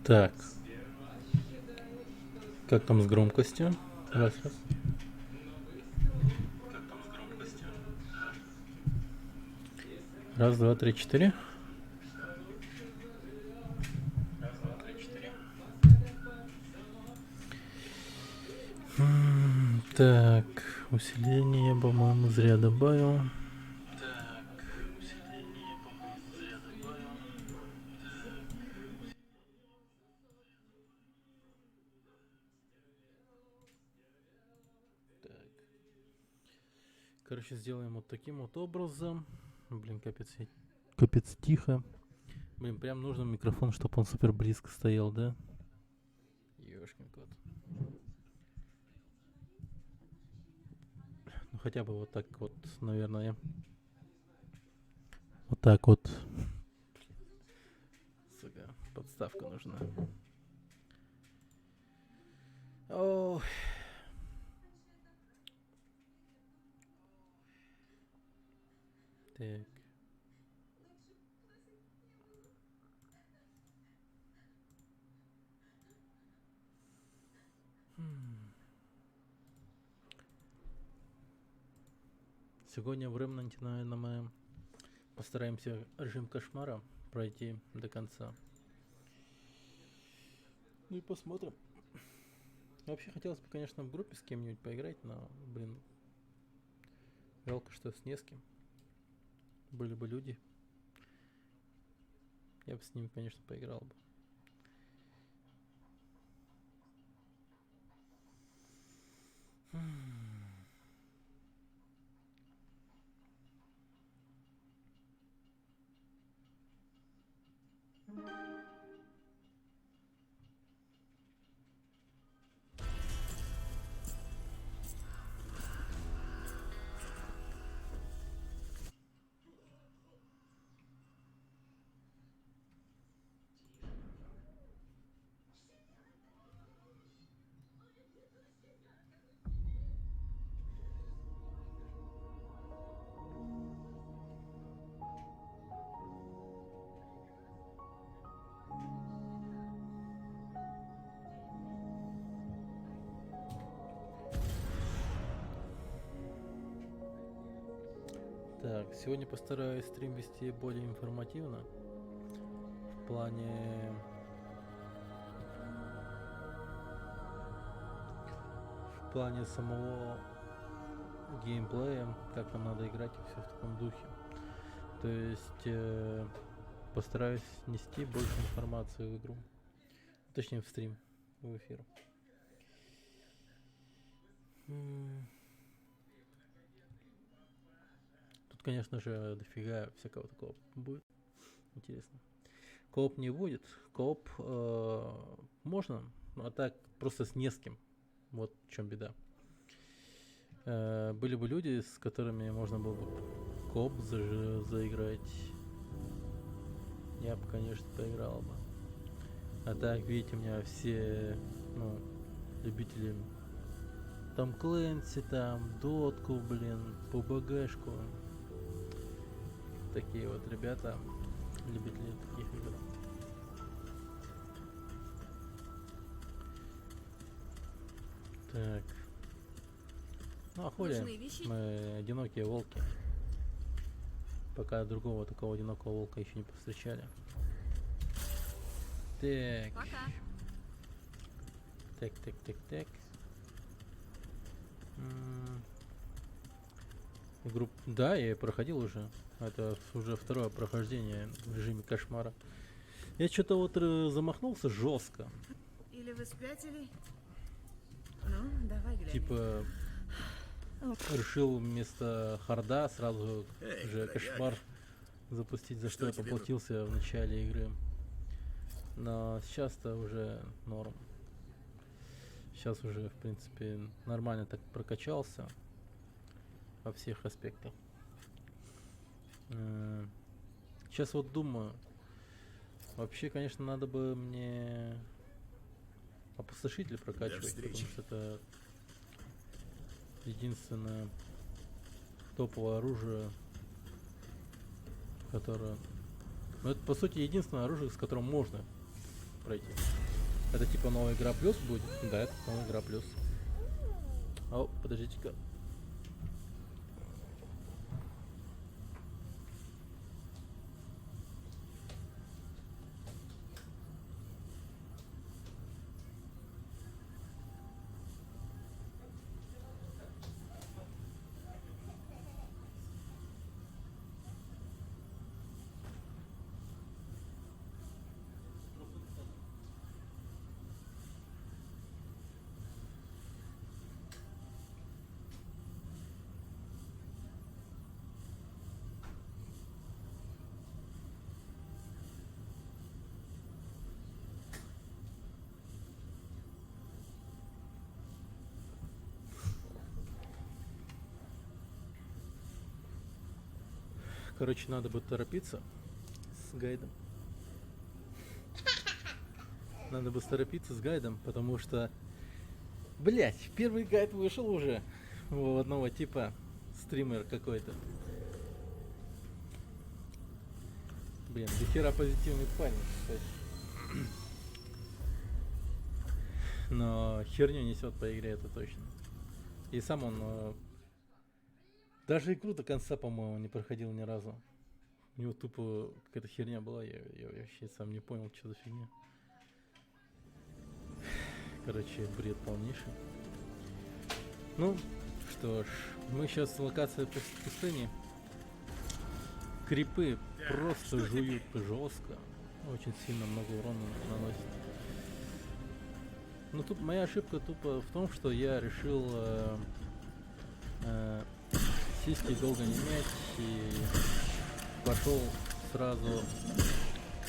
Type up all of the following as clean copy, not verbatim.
Так, как там с громкостью? Раз, раз. Раз, два, три, четыре. Так, усиление я, по-моему, зря добавил. Так. Короче, сделаем вот таким вот образом. Блин, капец тихо. Блин, прям нужен микрофон, чтобы он супер близко стоял, да? Ёшкин кот. Ну хотя бы вот так вот, наверное. Вот так вот. Сука, подставка нужна. О. Так. Сегодня в Ремнанте, наверное, мы постараемся режим кошмара пройти до конца. Ну и посмотрим. Вообще хотелось бы, конечно, в группе с кем-нибудь поиграть, но, блин, жалко, что с не с кем. Были бы люди, я бы с ними, конечно, поиграл бы. Так, сегодня постараюсь стрим вести более информативно. В плане самого геймплея, как нам надо играть и все в таком духе. То есть постараюсь нести больше информации в игру. Точнее в стрим, в эфир. Тут, конечно же, дофига всякого такого будет. Интересно. Кооп не будет. Кооп можно, а так просто с не с кем. Вот в чем беда. Были бы люди, с которыми можно было бы кооп заиграть. Я бы, конечно, поиграл бы. А так, видите, у меня все, любители Том Клэнси, там, Дотку, блин, ПБГшку. Такие вот ребята, любители таких игр. Так. охоте Нужны вещи? мы одинокие волки. Пока другого такого одинокого волка еще не повстречали. Так. Пока. Так. Игру... Да, я проходил уже. Это уже второе прохождение в режиме кошмара. Я что-то вот замахнулся жестко. Или вы спятили? Ну, давай глянем. Типа решил вместо харда сразу же кошмар запустить, за что я тебе поплатился в начале игры. Но сейчас-то уже норм. Сейчас уже, в принципе, нормально так прокачался во всех аспектах. Сейчас вот думаю, вообще, конечно, надо бы мне опустошитель прокачивать, потому встречи. что это единственное топовое оружие, которое... Ну, это, по сути, единственное оружие, с которым можно пройти. Это типа новая игра плюс будет? Да, это новая игра плюс. О, подождите-ка. Короче, надо будет торопиться с гайдом. Надо бы торопиться с гайдом, потому что... Блять, первый гайд вышел уже у одного типа, стример какой-то. Блин, до хера позитивный парень, кстати. Но херню несет по игре, это точно. И сам он даже игру до конца, по-моему, не проходил ни разу. У него тупо какая-то херня была, я вообще сам не понял, что за фигня. Короче, бред полнейший. Ну, что ж, мы сейчас в локации пустыни. Крипы просто жуют жестко. Очень сильно много урона наносят. Ну тут моя ошибка тупо в том, что я решил сиськи долго не мять и пошел сразу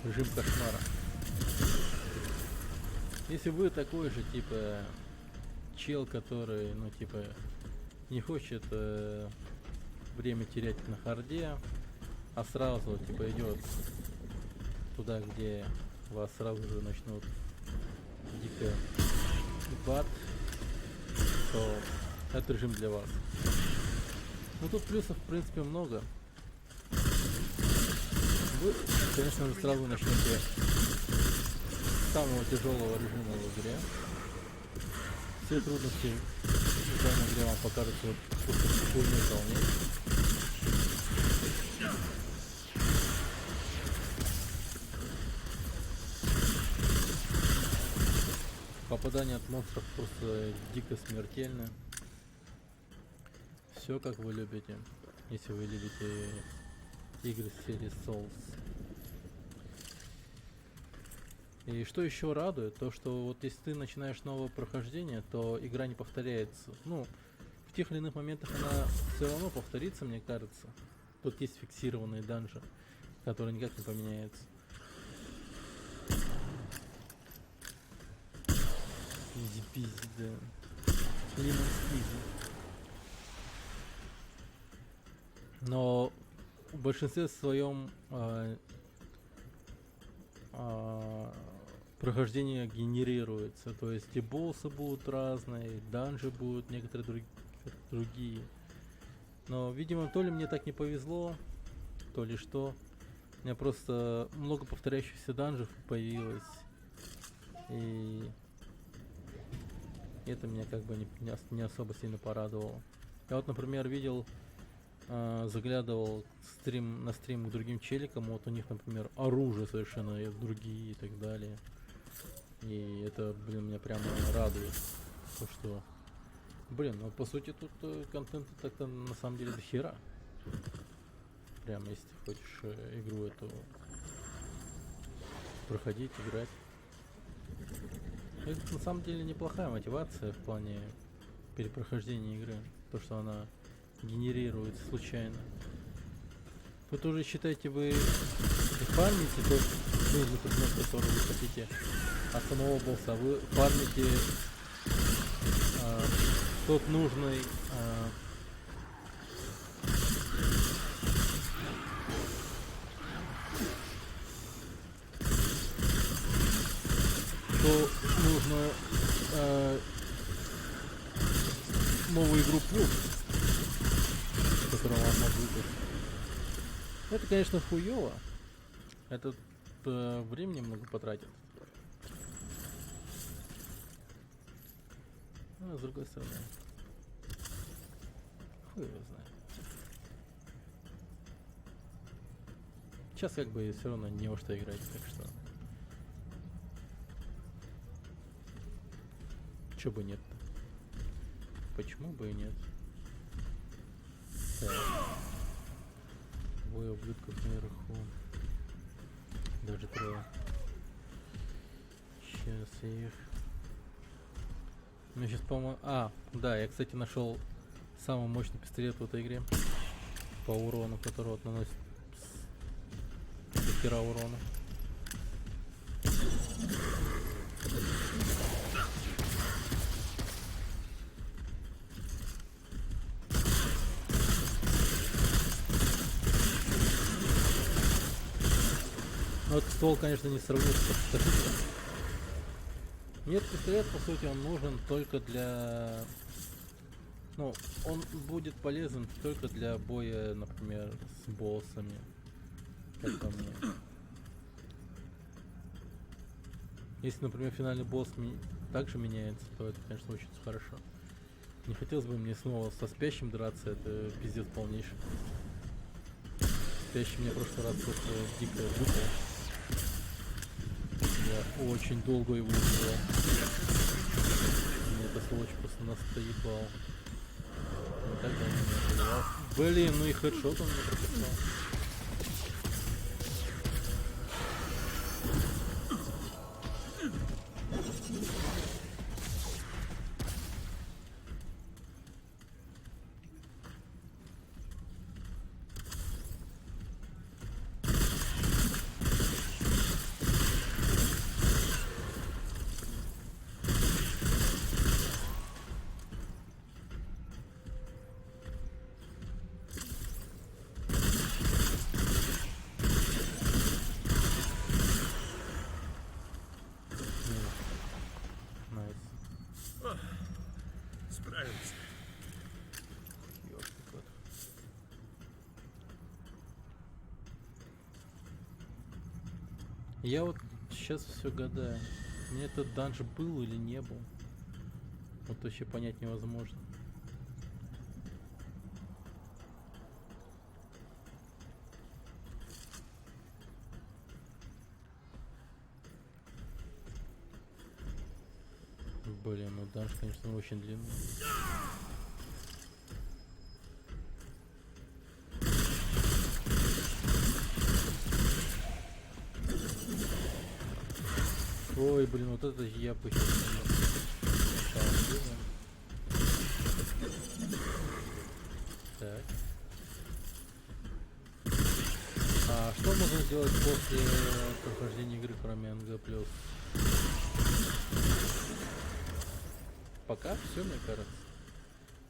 в режим кошмара. Если вы такой же типа чел, который, ну типа, не хочет время терять на харде, а сразу типа идет туда, где вас сразу же начнут дико бат, то это режим для вас. Ну тут плюсов в принципе много. Вы, конечно же, сразу начнете с самого тяжелого режима в игре. Все трудности в данной игре вам покажутся вот после хуйни волнений. Попадание от монстров просто дико смертельно. Все как вы любите, если вы любите игры серии Souls. И что еще радует, то что вот если ты начинаешь новое прохождение, то игра не повторяется. Ну, в тех или иных моментах она все равно повторится, мне кажется. Тут есть фиксированные данжи, которые никак не поменяются. Изи-пизи, да. Лимон-скизи. Но в большинстве своем прохождение генерируется. То есть и боссы будут разные, и данжи будут некоторые другие. Но, видимо, то ли мне так не повезло, то ли что. У меня просто много повторяющихся данжев появилось. И это меня как бы не особо сильно порадовало. Я вот, например, видел, заглядывал на стрим к другим челикам, вот у них, например, оружие совершенно другие и так далее. И это, блин, меня прямо радует. То, что, блин, ну по сути тут контента так-то на самом деле до хера. Прямо если ты хочешь игру эту проходить, играть. Это на самом деле неплохая мотивация в плане перепрохождения игры. То, что она генерируется случайно. Тут уже считайте, вы фармите тот нужный предмет, который вы хотите от самого босса. Вы фармите тот нужный нужную новую игру плюс, которую вам могут выпустить. Это, конечно, хуёво. Это времени много потратит. А с другой стороны, хуй его знает. Сейчас как бы все равно не во что играть, так что чё бы нет-то? Почему бы и нет? Так. Двое ублюдков наверху. Даже трое. Сейчас я их... Ну сейчас, по-моему... Да, я, кстати, нашел самый мощный пистолет в этой игре. По урону, который вот наносит до хера урона. Но этот ствол, конечно, не сравнится с пистолетом. Нет, пистолет, по сути, он нужен только для... Ну, он будет полезен только для боя, например, с боссами. Как по мне. Если, например, финальный босс также меняется, то это, конечно, очень хорошо. Не хотелось бы мне снова со спящим драться, это пиздец полнейший. Спящий меня в прошлый раз просто дико выпал. Я очень долго его убивал. Мне эта сволочь просто настоебал. Ну тогда меня убивал. Блин, ну и хедшот он мне прописал. Справимся. Ёпта кот. Я вот сейчас все гадаю, мне этот данж был или не был. Вот вообще понять невозможно. Блин, ну данж, конечно, очень длинный. Ой, блин, вот это я бы сейчас на самом деле. Так. А что можно сделать после прохождения игры, кроме НГ+? Пока все, мне кажется.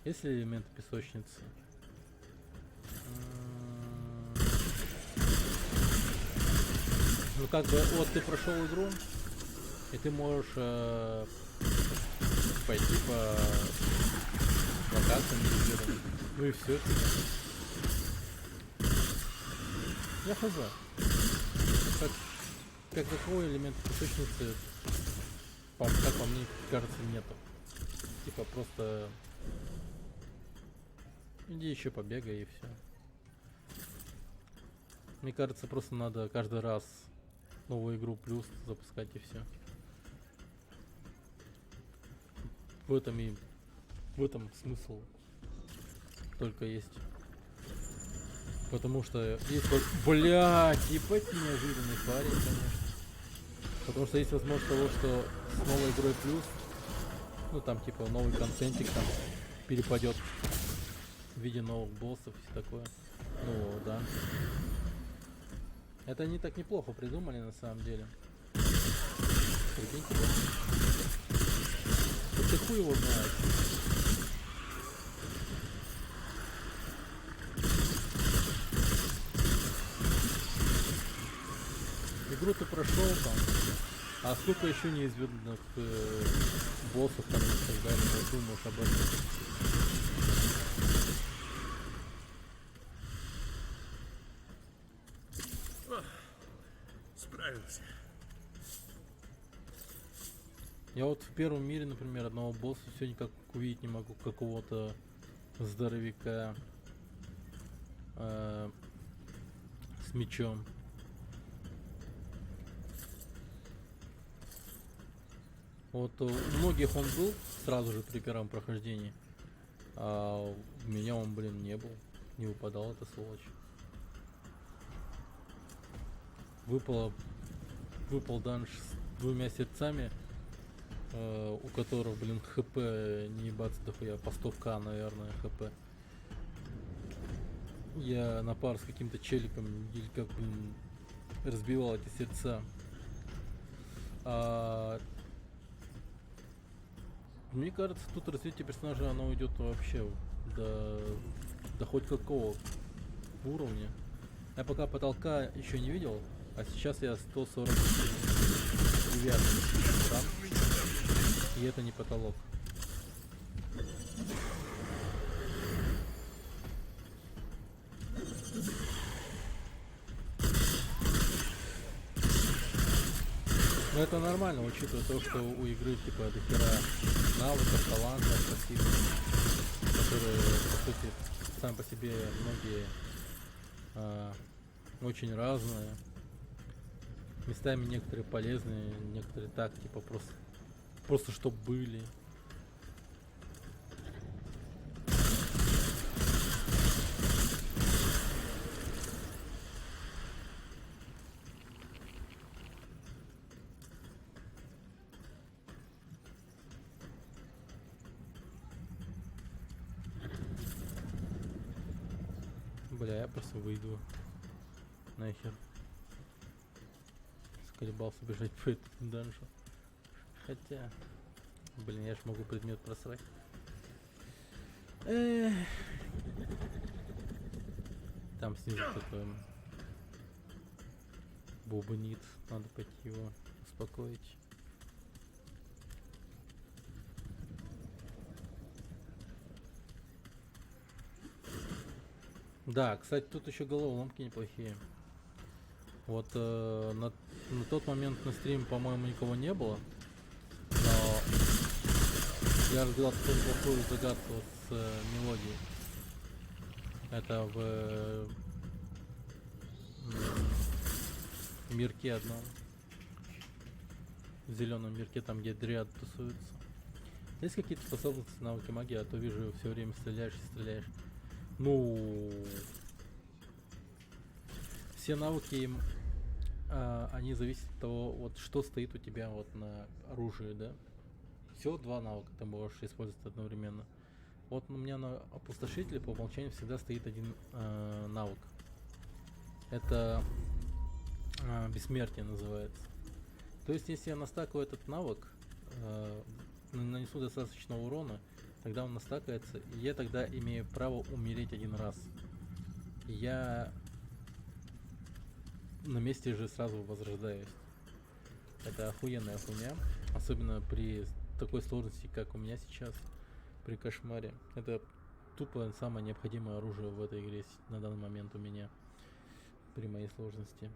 Есть ли элементы песочницы? Ну как бы, вот ты прошел игру, и ты можешь пойти по локациям неизведанным. Ну и все. Я хз. Как такого элемента песочницы, как по мне кажется, нету. Типа просто Иди еще побегай и все. Мне кажется, просто надо каждый раз новую игру плюс запускать и все. В этом смысл только есть. Потому что есть блять, ебать ты неожиданный парень, конечно. Потому что есть возможность того, что с новой игрой плюс, ну там типа новый контентик там перепадет в виде новых боссов и все такое. Ну да. Это они так неплохо придумали на самом деле. Прикиньте, да? Вот ты хуй его знает. Игру ты прошел там, а сколько еще неизведанных боссов там и так далее, вот думаешь об этом. Справился. Я вот в первом мире, например, одного босса все никак увидеть не могу, какого-то здоровяка с мечом. Вот у многих он был сразу же при первом прохождении, а у меня он, блин, не был, не выпадал эта сволочь. Выпал данж с 2 сердцами, у которых, блин, хп не ебаться дохуя, по 100к, наверное, хп. Я на пар с каким-то челиком или как, блин, разбивал эти сердца. Мне кажется, тут развитие персонажа, оно уйдет вообще до хоть какого уровня. Я пока потолка еще не видел, а сейчас я 149 там, и это не потолок. Но это нормально, учитывая то, что у игры типа дохера навыков, талантов, пассивных, которые, по сути, сами по себе многие очень разные. Местами некоторые полезные, некоторые так, типа просто чтоб были. Бля, я просто выйду. Нахер. Сколебался бежать по этому данжу. Хотя... Блин, я ж могу предмет просрать. Там снизу такой бубнит. Надо пойти его успокоить. Да, кстати, тут еще головоломки неплохие. Вот на тот момент на стриме, по-моему, никого не было. Но я разгадал такую неплохую загадку с мелодией. Это в мирке одном. В зеленом мирке, там где дриад тусуется. Есть какие-то способности, навыки магии, а то вижу, все время стреляешь и стреляешь. Ну, все навыки, они зависят от того, вот что стоит у тебя вот на оружии, да. Всего 2 навыка ты можешь использовать одновременно. Вот у меня на опустошителе по умолчанию всегда стоит один навык. Это бессмертие называется. То есть, если я настакаю этот навык, нанесу достаточно урона, тогда он настакается, и я тогда имею право умереть 1 раз. Я на месте же сразу возрождаюсь. Это охуенная хуйня, особенно при такой сложности, как у меня сейчас, при кошмаре. Это тупо самое необходимое оружие в этой игре на данный момент у меня, при моей сложности.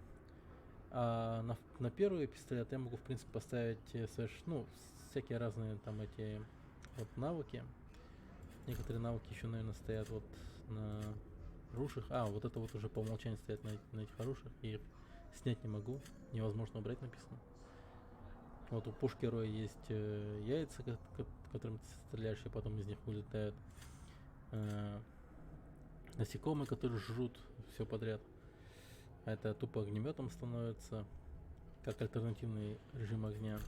А на первый пистолет я могу, в принципе, поставить ну, всякие разные там эти вот навыки. Некоторые навыки еще, наверное, стоят вот на оружиях. А, вот это вот уже по умолчанию стоят на этих оружиях. И их снять не могу. Невозможно убрать, написано. Вот у пушки Роя есть яйца, которыми ты стреляешь, и потом из них вылетают насекомые, которые жрут все подряд. А это тупо огнеметом становится, как альтернативный режим огня.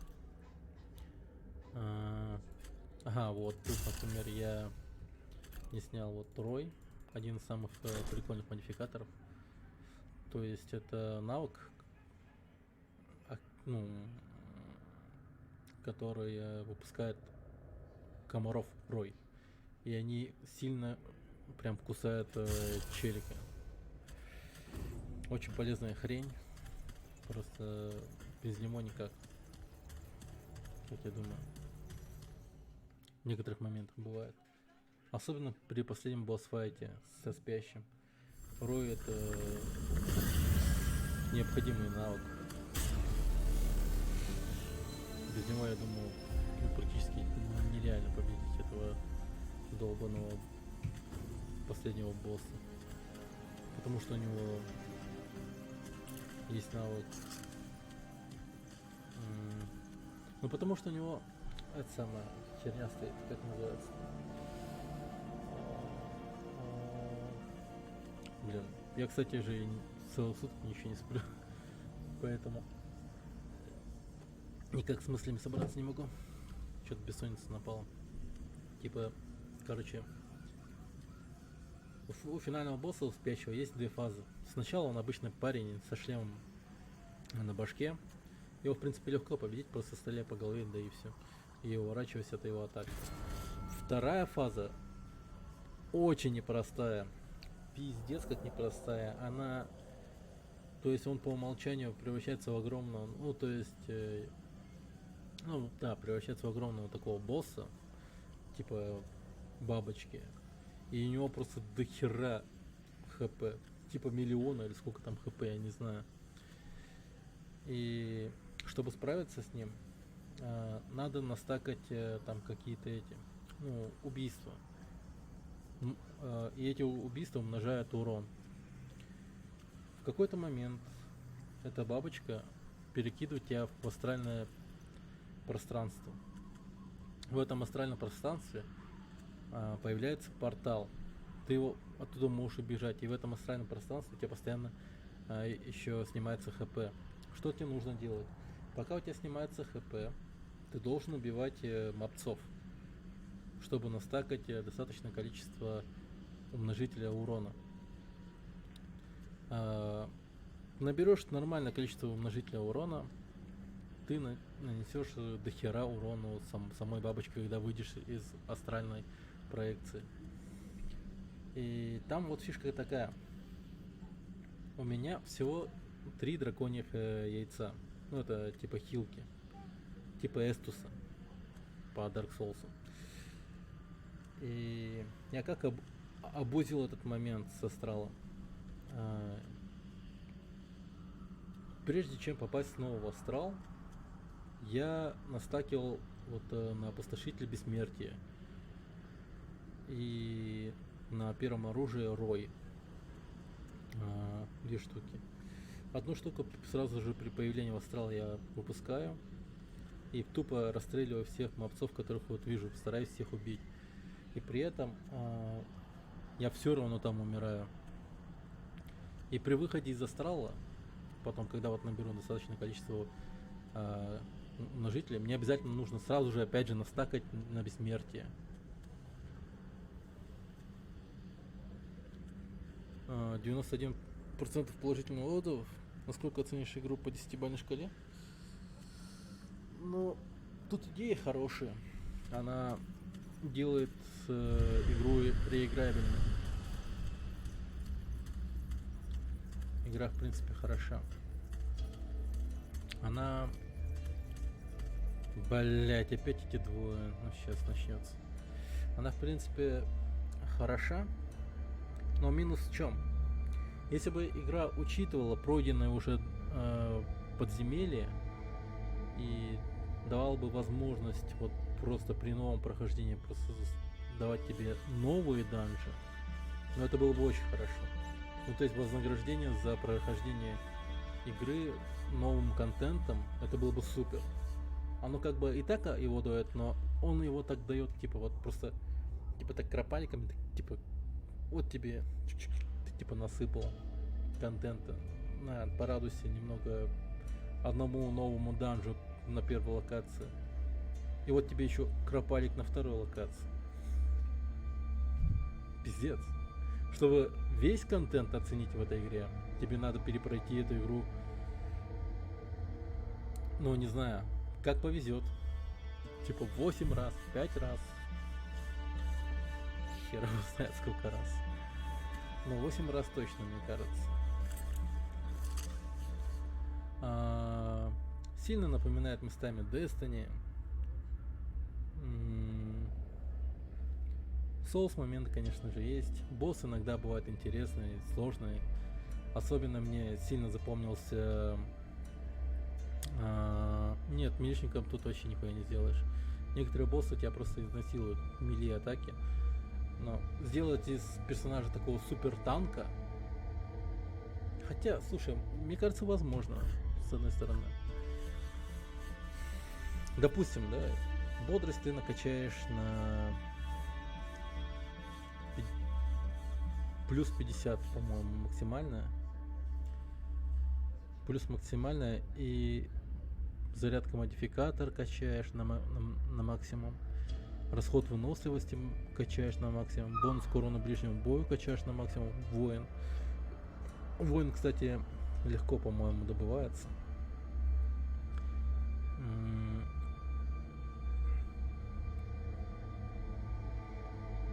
Ага, вот тут, например, я не снял вот Рой, один из самых прикольных модификаторов. То есть это навык, ну, который выпускает комаров Рой. И они сильно прям кусают челика. Очень полезная хрень. Просто без него никак. Как я думаю. В некоторых моментах бывает. Особенно при последнем босс-файте со спящим. Рой это необходимый навык. Без него, я думаю, практически нереально победить этого долбаного последнего босса. Потому что у него есть навык. Ну потому что у него это самая херня стоит, как называется. Блин, я, кстати же, целые сутки ничего не сплю. Поэтому никак с мыслями собраться не могу. Что-то бессонница напала. Типа, короче, у финального босса, у спящего, есть две фазы. Сначала он обычный парень со шлемом на башке. Его, в принципе, легко победить, просто стреляй по голове, да и все. И уворачивайся от его атак. Вторая фаза очень непростая. Пиздец как непростая. Она... То есть он по умолчанию превращается в огромного... Ну, то есть... ну, да, превращается в огромного такого босса. Типа бабочки. И у него просто дохера хп. Типа миллиона или сколько там хп, я не знаю. И чтобы справиться с ним, надо настакать там какие-то эти, ну, убийства. И эти убийства умножают урон. В какой-то момент эта бабочка перекидывает тебя в астральное пространство. В этом астральном пространстве появляется портал. Ты его оттуда можешь убежать. И в этом астральном пространстве у тебя постоянно еще снимается хп. Что тебе нужно делать? Пока у тебя снимается хп, ты должен убивать мобцов, чтобы настакать достаточное количество умножителя урона. Наберешь нормальное количество умножителя урона, ты нанесешь дохера урону самой бабочке, когда выйдешь из астральной проекции. И там вот фишка такая. У меня всего 3 драконьих яйца. Ну, это типа хилки. Типа Эстуса. По Dark Souls. И я как обузил этот момент с астралом. Прежде чем попасть снова в астрал, я настакивал вот на опустошитель бессмертия. И на первом оружии Рой. 2 штуки. Одну штуку сразу же при появлении в астрал я выпускаю. И тупо расстреливаю всех мобцов, которых вот вижу. Стараюсь всех убить. И при этом я все равно там умираю. И при выходе из астрала, потом, когда вот наберу достаточное количество умножителей, мне обязательно нужно сразу же опять же настакать на бессмертие. 91% положительных отзывов. Насколько оценишь игру по 10-бальной шкале? Ну, тут идея хорошая. Она делает игру реиграбельной. Игра, в принципе, хороша. Она... Блять, опять эти двое. Ну, сейчас начнется. Она, в принципе, хороша. Но минус в чем? Если бы игра учитывала пройденное уже подземелье и давала бы возможность вот просто при новом прохождении просто давать тебе новые данжи, Но это было бы очень хорошо. Ну, то есть вознаграждение за прохождение игры новым контентом, это было бы супер. Оно как бы и так его дает, но он его так дает, типа, вот просто, типа, так кропаликами, типа, вот тебе, ты, типа, насыпал контента. На, порадуйся немного одному новому данжу на первой локации. И вот тебе еще кропалик на второй локации. Пиздец. Чтобы весь контент оценить в этой игре, тебе надо перепройти эту игру, ну, не знаю, как повезет. Типа 8 раз, 5 раз. Хер его знает сколько раз. Но 8 раз точно, мне кажется. Сильно напоминает местами Destiny. Souls моменты, конечно же, есть. Босс иногда бывает интересный, сложный. Особенно мне сильно запомнился... Нет, милишником тут вообще нихуя не сделаешь. Некоторые боссы тебя просто изнасилуют в мили атаки. Но сделать из персонажа такого супер танка... Хотя, слушай, мне кажется, возможно, с одной стороны. Допустим, да, бодрость ты накачаешь на плюс 50, по-моему, максимальная. Плюс максимальная, и зарядка модификатор качаешь на максимум. Расход выносливости качаешь на максимум. Бонус к урону ближнему бою качаешь на максимум. Воин. Воин, кстати, легко, по-моему, добывается.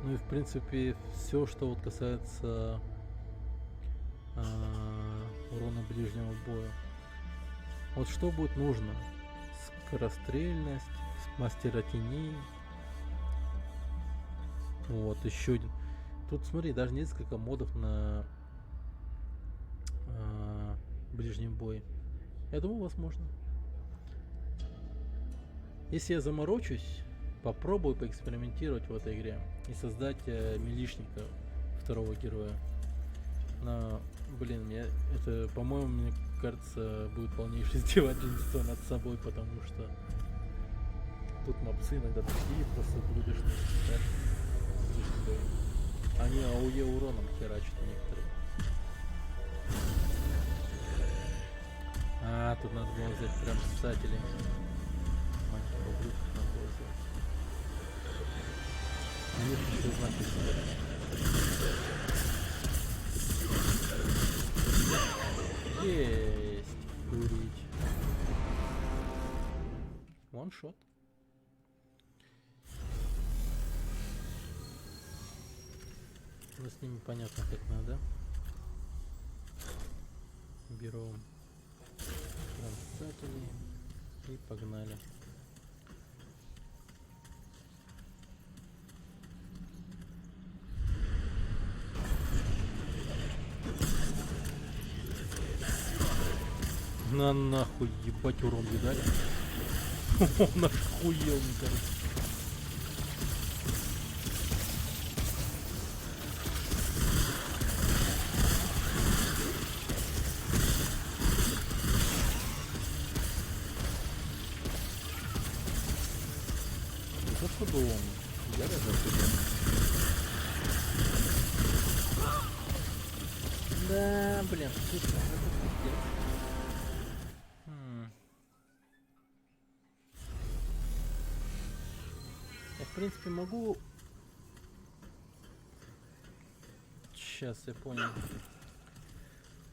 Ну и в принципе все, что вот касается урона ближнего боя. Вот что будет нужно? Скорострельность, мастера теней. Вот, еще один. Тут смотри, даже несколько модов на ближнем бое. Я думаю, возможно. Если я заморочусь, попробую поэкспериментировать в этой игре и создать милишника, второго героя. Но, блин, мне это, по-моему, мне кажется, будет полнейшее издевательство над собой, потому что тут мопсы иногда такие просто блюдочные. Они АОЕ уроном херачат некоторые. Тут надо было взять прям спасателей. Маленьких ублюдков надо было взять. Они еще знаки собрать. Есть! Курить. Ваншот. Ну, с ними понятно как надо. Беру пронзатели и погнали. На нахуй, ебать, урон видали? Он охуел, мне кажется. Это был он. Я даже офигел. Да, блин, слушай, это пиздец. Я, в принципе, могу... Сейчас я понял.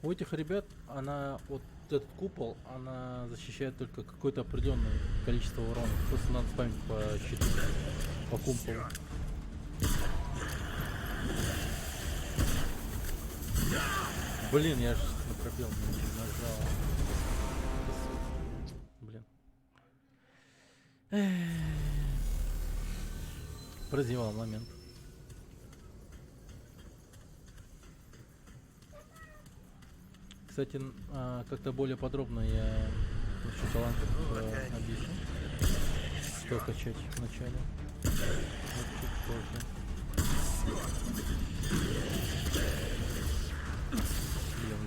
У этих ребят, она, вот этот купол, она защищает только какое-то определенное количество урона. Просто надо спамить по щиту, по куполу. Блин, я же на пробел не нажал. Блин. Прозевал момент. Кстати, как-то более подробно я насчет талантов объясню, что качать вначале. Вот чуть позже.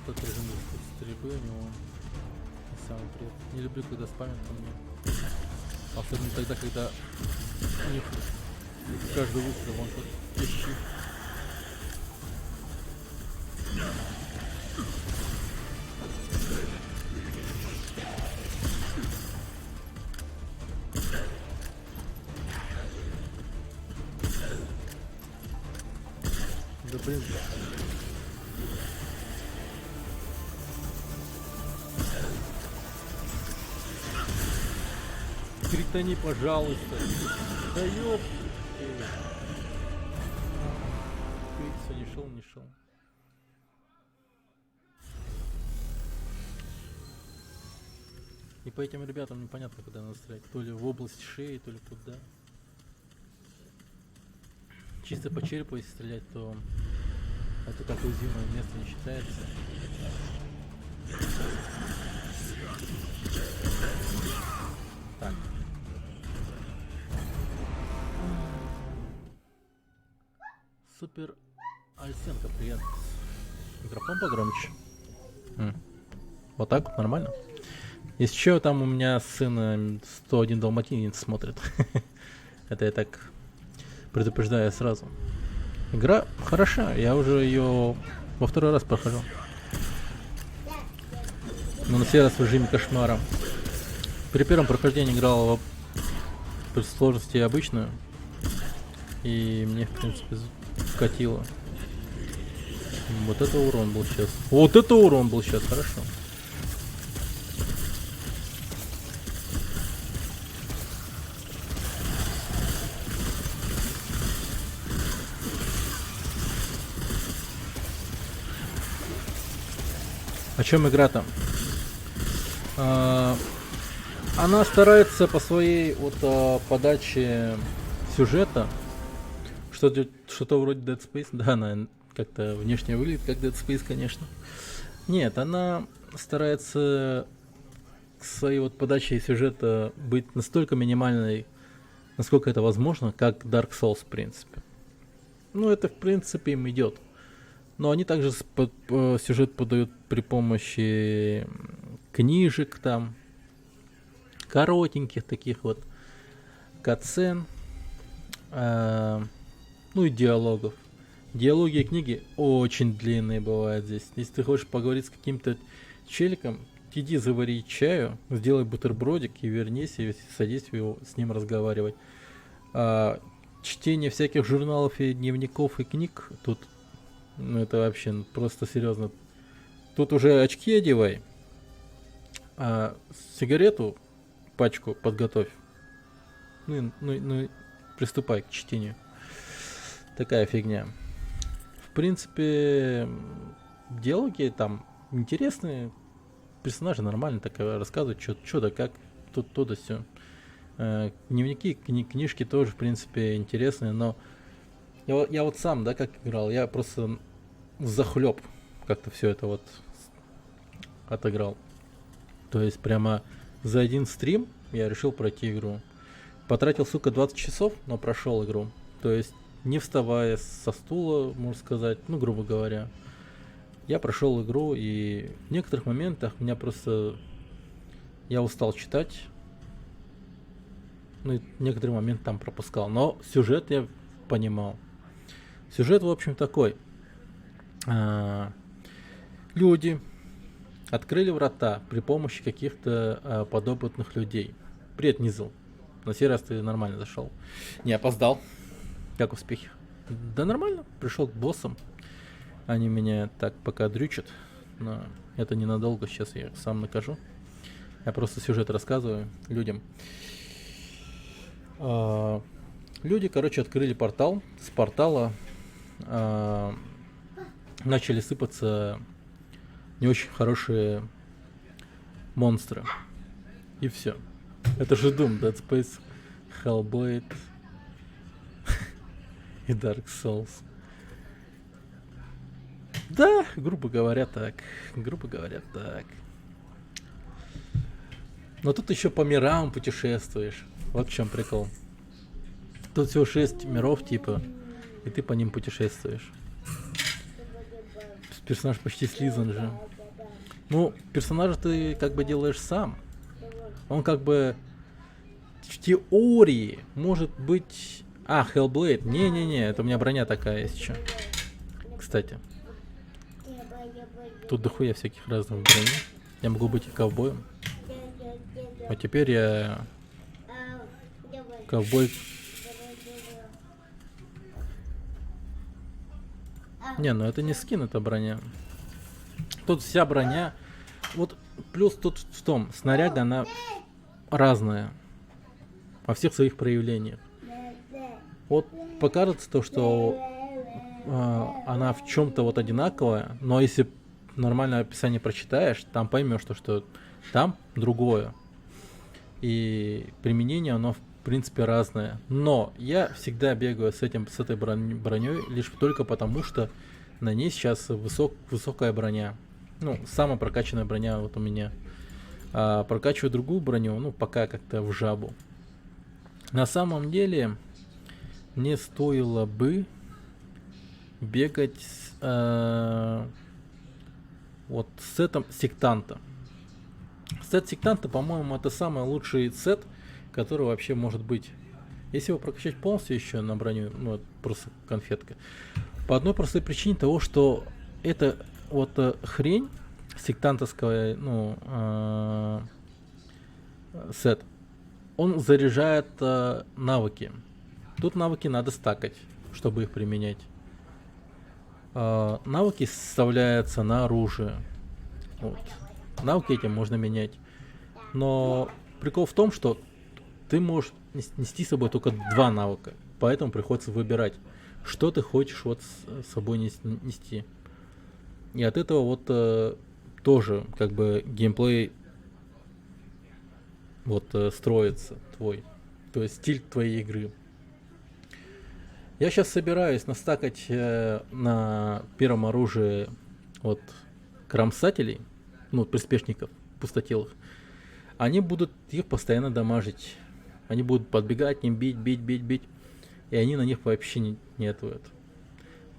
этот режим стрельбы у него не самый приятный. Не люблю, когда спамят по мне. Особенно тогда, когда у них каждый выстрел он тут ищет. Да блин. Критани, пожалуйста. Да ёп. Все, не шел, не шел. И по этим ребятам непонятно, куда надо стрелять. То ли в область шеи, то ли куда. Чисто по черепу, если стрелять, то это как уязвимое место не считается. Так. Супер Альсенко, привет. Микрофон погромче. Вот так вот, нормально. Если что, там у меня сын 101 далматинец смотрит. Это я так предупреждаю сразу. Игра хороша, я уже ее во второй раз прохожу. Но на сей раз в режиме кошмара. При первом прохождении играл в сложности обычную. И мне, в принципе, вкатило. Вот это урон был сейчас. Вот это урон был сейчас, хорошо. О чем игра там? Она старается по своей вот подаче сюжета, что-то вроде Dead Space, да, она как-то внешне выглядит как Dead Space, конечно. Нет, она старается к своей вот подаче сюжета быть настолько минимальной, насколько это возможно, как Dark Souls, в принципе. Ну, это, в принципе, им идет. Но они также сюжет подают при помощи книжек там, коротеньких таких вот катсцен, ну и диалогов. Диалоги и книги очень длинные бывают здесь. Если ты хочешь поговорить с каким-то челиком, иди завари чаю, сделай бутербродик и вернись, и садись с ним разговаривать. Чтение всяких журналов и дневников и книг тут, ну это вообще просто серьезно. Тут уже очки одевай, а сигарету, пачку подготовь. Ну, приступай к чтению. Такая фигня. В принципе, диалоги там интересные. Персонажи нормально так рассказывают, что да как, тут то да сё. Дневники, книжки тоже, в принципе, интересные, но я вот сам, да, как играл, я просто захлеб как-то все это вот отыграл. То есть прямо за один стрим я решил пройти игру. Потратил, сука, 20 часов, но прошел игру. То есть не вставая со стула, можно сказать, ну, грубо говоря. Я прошел игру, и в некоторых моментах меня просто... Я устал читать. Ну, и некоторые моменты там пропускал. Но сюжет я понимал. Сюжет, в общем, такой. Люди открыли врата при помощи каких-то подопытных людей. Привет, Низл. На сей раз ты нормально зашел. Не опоздал. Как успехи? Да нормально. Пришел к боссам. Они меня так пока дрючат. Но это ненадолго. Сейчас я их сам накажу. Я просто сюжет рассказываю людям. Люди, короче, открыли портал. С портала начали сыпаться не очень хорошие монстры. И все. Это же Doom, Dead Space, Hellblade и Dark Souls. Да, грубо говоря, так. Грубо говоря, так. Но тут еще по мирам путешествуешь. Вот в чем прикол. Тут всего 6 миров, типа, и ты по ним путешествуешь. Персонаж почти слизан же. Ну, персонажа ты как бы делаешь сам. Он как бы в теории может быть... А, Hellblade. Не-не-не, это у меня броня такая есть еще. Кстати, тут дохуя всяких разных броней. Я могу быть и ковбоем. А теперь я ковбой. Не, ну это не скин, это броня. Тут вся броня. Вот плюс тут в том, снаряга, она разная. Во всех своих проявлениях. Вот покажется то, что она в чем-то вот одинаковая, но если нормальное описание прочитаешь, там поймешь, что там другое. И применение оно в принципе разное. Но я всегда бегаю с этой броней лишь только потому, что на ней сейчас высокая броня. Ну, самая прокачанная броня вот у меня. А прокачиваю другую броню, ну, пока как-то в жабу. На самом деле, мне стоило бы бегать вот с сетом сектанта. Сет сектанта, по-моему, это самый лучший сет, который вообще может быть. Если его прокачать полностью еще на броню, ну, это просто конфетка. По одной простой причине того, что это вот хрень сектантовская, ну, сет, он заряжает навыки. Тут навыки надо стакать, чтобы их применять. Навыки составляются на оружие. Вот. Навыки этим можно менять. Но прикол в том, что ты можешь нести с собой только 2 навыка. Поэтому приходится выбирать, что ты хочешь вот с собой нести. И от этого вот тоже как бы геймплей вот строится твой. То есть стиль твоей игры. Я сейчас собираюсь настакать на первом оружии вот кромсателей, ну, приспешников, пустотелых. Они будут их постоянно дамажить. Они будут подбегать, им бить. И они на них вообще не отводят.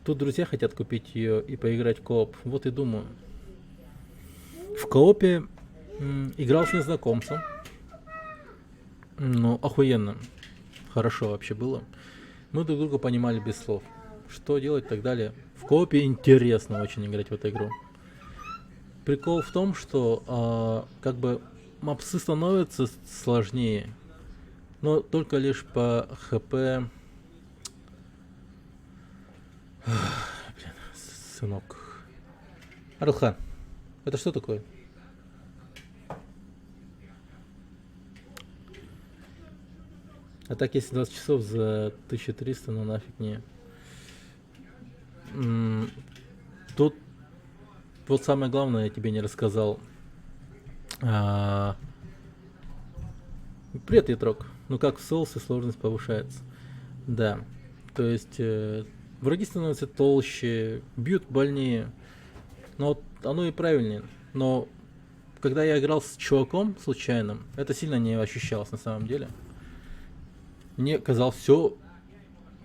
Тут друзья хотят купить ее и поиграть в кооп. Вот и думаю. В коопе играл с незнакомцем. Ну, охуенно. Хорошо вообще было. Мы друг друга понимали без слов. Что делать и так далее. В коопе интересно очень играть в эту игру. Прикол в том, что как бы мопсы становятся сложнее. Но только лишь по хп. Блин, сынок. Арлхан, это что такое? А так, если 20 часов за 1300, ну нафиг не. Тут вот самое главное я тебе не рассказал. Привет, Ятрок. Ну как в соусе сложность повышается. Да. То есть враги становятся толще, бьют больнее. Но вот оно и правильнее. Но когда я играл с чуваком случайным, это сильно не ощущалось на самом деле. Мне казалось все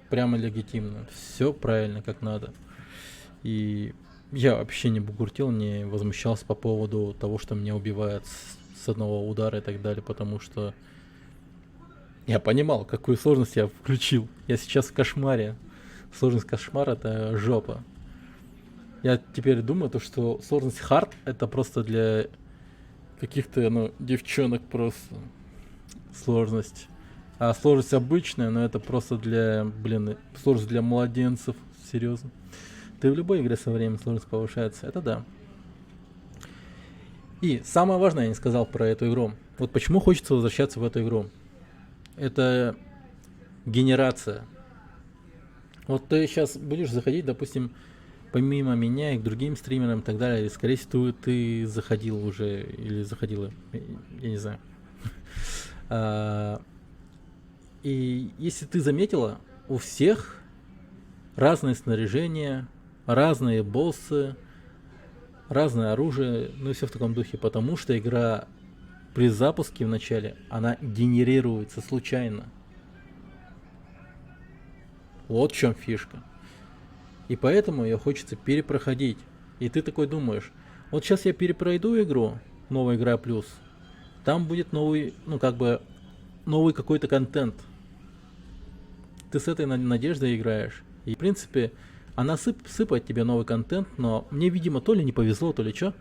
прямо легитимно, все правильно, как надо. И я вообще не бугуртил, не возмущался по поводу того, что меня убивают с одного удара и так далее, потому что я понимал, какую сложность я включил. Я сейчас в кошмаре. Сложность кошмара — это жопа. Я теперь думаю, то, что сложность хард — это просто для каких-то, ну, девчонок просто сложность. А сложность обычная, но это просто для, блин, сложность для младенцев, серьезно. Ты в любой игре со временем сложность повышается, это да. И самое важное я не сказал про эту игру. Вот почему хочется возвращаться в эту игру. Это генерация. Вот ты сейчас будешь заходить, допустим, помимо меня и к другим стримерам и так далее, и, скорее всего, ты заходил уже, или заходила, я не знаю. И если ты заметила, у всех разное снаряжение, разные боссы, разное оружие, ну и все в таком духе, потому что игра при запуске в начале, она генерируется случайно. Вот в чем фишка. И поэтому ее хочется перепроходить. И ты такой думаешь, Вот сейчас я перепройду игру, новая игра плюс. Там будет новый, ну как бы, новый какой-то контент. Ты с этой надеждой играешь. И в принципе, она сыпает тебе новый контент, но мне, видимо, то ли не повезло, то ли что.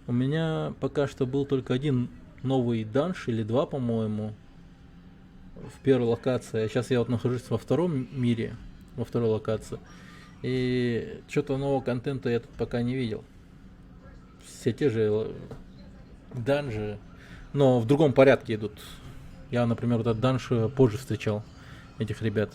У меня пока что был только один новый данж, или два, по-моему, в первой локации. Сейчас я вот нахожусь во втором мире, во второй локации. И что-то нового контента я тут пока не видел. Все те же данжи, но в другом порядке идут. Я, например, этот данж позже встречал этих ребят.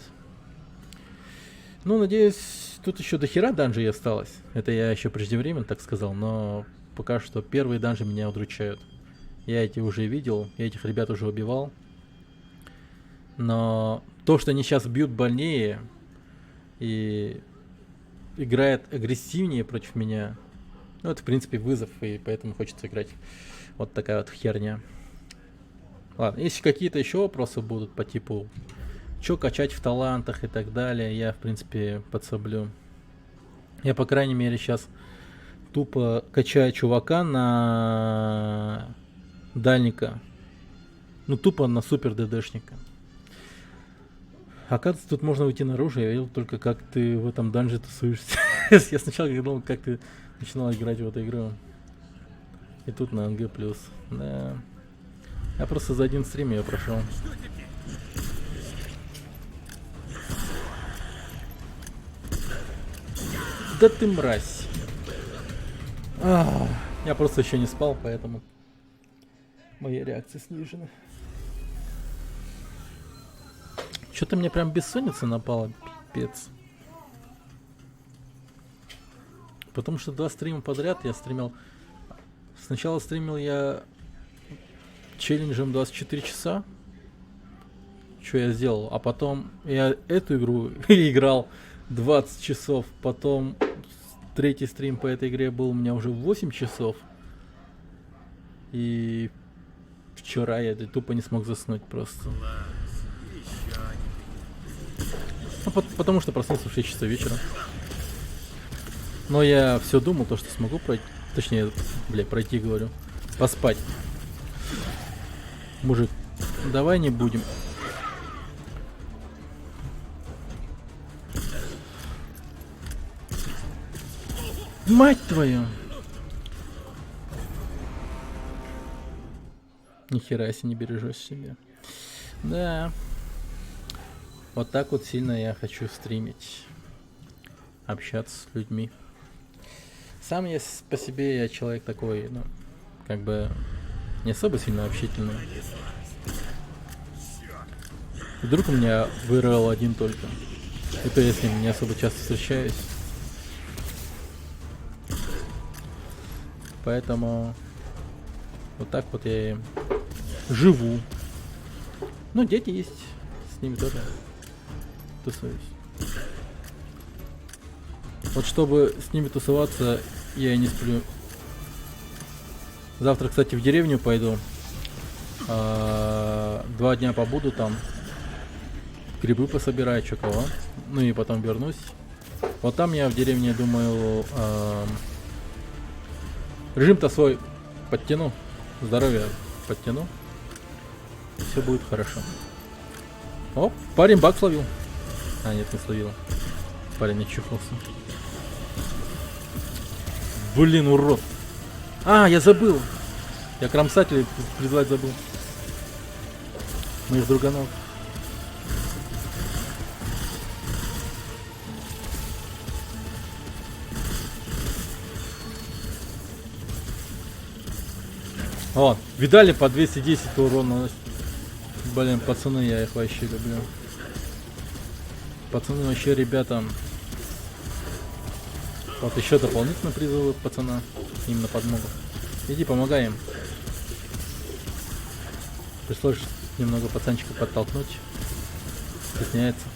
Ну, надеюсь, тут еще до хера данжей осталось. Это я еще преждевременно так сказал, но пока что первые данжи меня удручают. Я эти уже видел, я этих ребят уже убивал. Но то, что они сейчас бьют больнее и играют агрессивнее против меня, ну, это, в принципе, вызов, и поэтому хочется играть. Вот такая вот херня. Ладно, если какие-то еще вопросы будут по типу, что качать в талантах и так далее, я, в принципе, подсоблю. Я, по крайней мере, сейчас тупо качаю чувака на дальника. Ну, тупо на супер ДДшника. Оказывается, тут можно уйти наружу, я видел только, как ты в этом данже тусуешься. Я сначала думал, как ты начинал играть в эту игру. И тут на НГ+. Да. Я просто за один стрим ее прошел. Да ты мразь. Я просто еще не спал, поэтому мои реакции снижены. Что-то мне прям бессонница напала, пипец. Потому что 2 стрима подряд я стримил. Сначала стримил я челленджем 24 часа. Что я сделал? А потом я эту игру играл 20 часов. Потом третий стрим по этой игре был у меня уже 8 часов. И вчера я тупо не смог заснуть просто. Ну, потому что проснулся в 6 часов вечера. Но я все думал, то, что смогу пройти. Точнее, пройти, говорю. Поспать. Мужик, давай не будем. Мать твою! Нихера себе не бережешь себе. Да. Вот так вот сильно я хочу стримить. Общаться с людьми. Сам я по себе, я человек такой, ну, как бы не особо сильно общительный. И друг у меня вырыл один только. И то я с ним не особо часто встречаюсь. Поэтому вот так вот я и живу. Ну, дети есть, с ними тоже тусуюсь. Вот чтобы с ними тусоваться, я и не сплю. Завтра, кстати, в деревню пойду. 2 дня побуду там. Грибы пособираю, чё кого. Ну и потом вернусь. Вот там я в деревне, думаю, режим-то свой подтяну. Здоровье подтяну. Все будет хорошо. О, парень баг словил. А, нет, не словил. Парень не чухался. Блин, урод. А, я забыл. Я кромсателей призвать забыл. Моих друганов. О, видали по 210 урона? Блин, пацаны, я их вообще люблю. Пацаны вообще, ребята. Вот еще дополнительно призывы пацана. Им на подмогу. Иди, помогай им. Пришлось немного пацанчика подтолкнуть. Стесняется.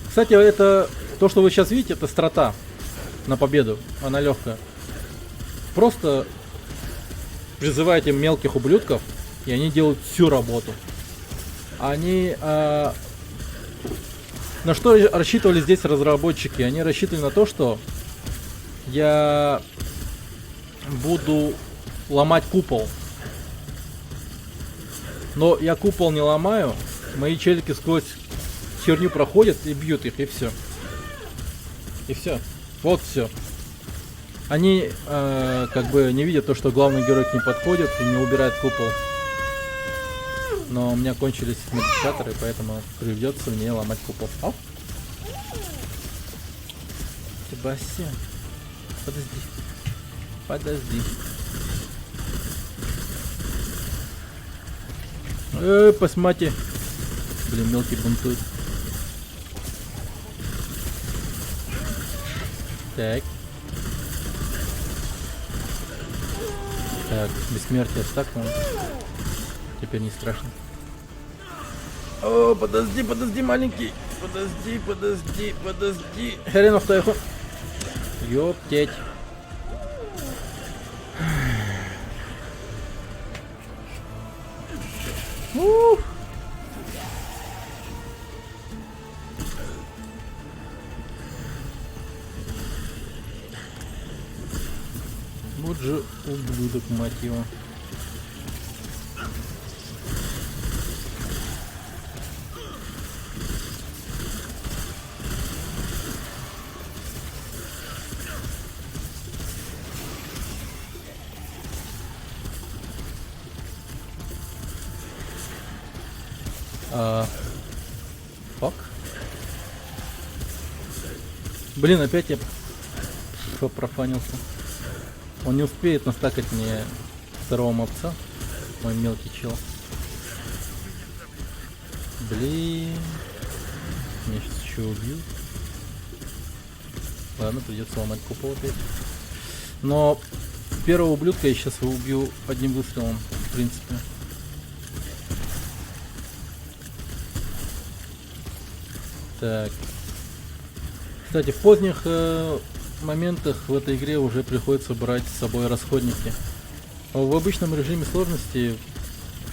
Кстати, это то, что вы сейчас видите, это страта на победу. Она легкая. Просто призывайте мелких ублюдков, и они делают всю работу. Они На что рассчитывали здесь разработчики? Они рассчитывали на то, что я буду ломать купол. Но я купол не ломаю. Мои челики сквозь херню проходят и бьют их, и все. И все. Вот все. Они как бы не видят то, что главный герой к ним подходит и не убирает купол. Но у меня кончились модификаторы, поэтому придется мне ломать купол. Ау. Себастьян. Подожди. Подожди. Посмотри. Блин, мелкий бунтует. Так. Так, бессмертие стакнул. Теперь не страшно. О, подожди, подожди, маленький. Подожди, подожди, подожди. Хренов тайху. Ёптеть. Ух. Вот же ублюдок, мать его. Фак. Блин, опять я профанился. Он не успеет настакать мне второго мопца. Мой мелкий чел. Блин. Меня сейчас еще убьют. Ладно, придется ломать купол опять. Но первого ублюдка я сейчас убью одним выстрелом, в принципе. Так. Кстати, в поздних моментах в этой игре уже приходится брать с собой расходники. А в обычном режиме сложности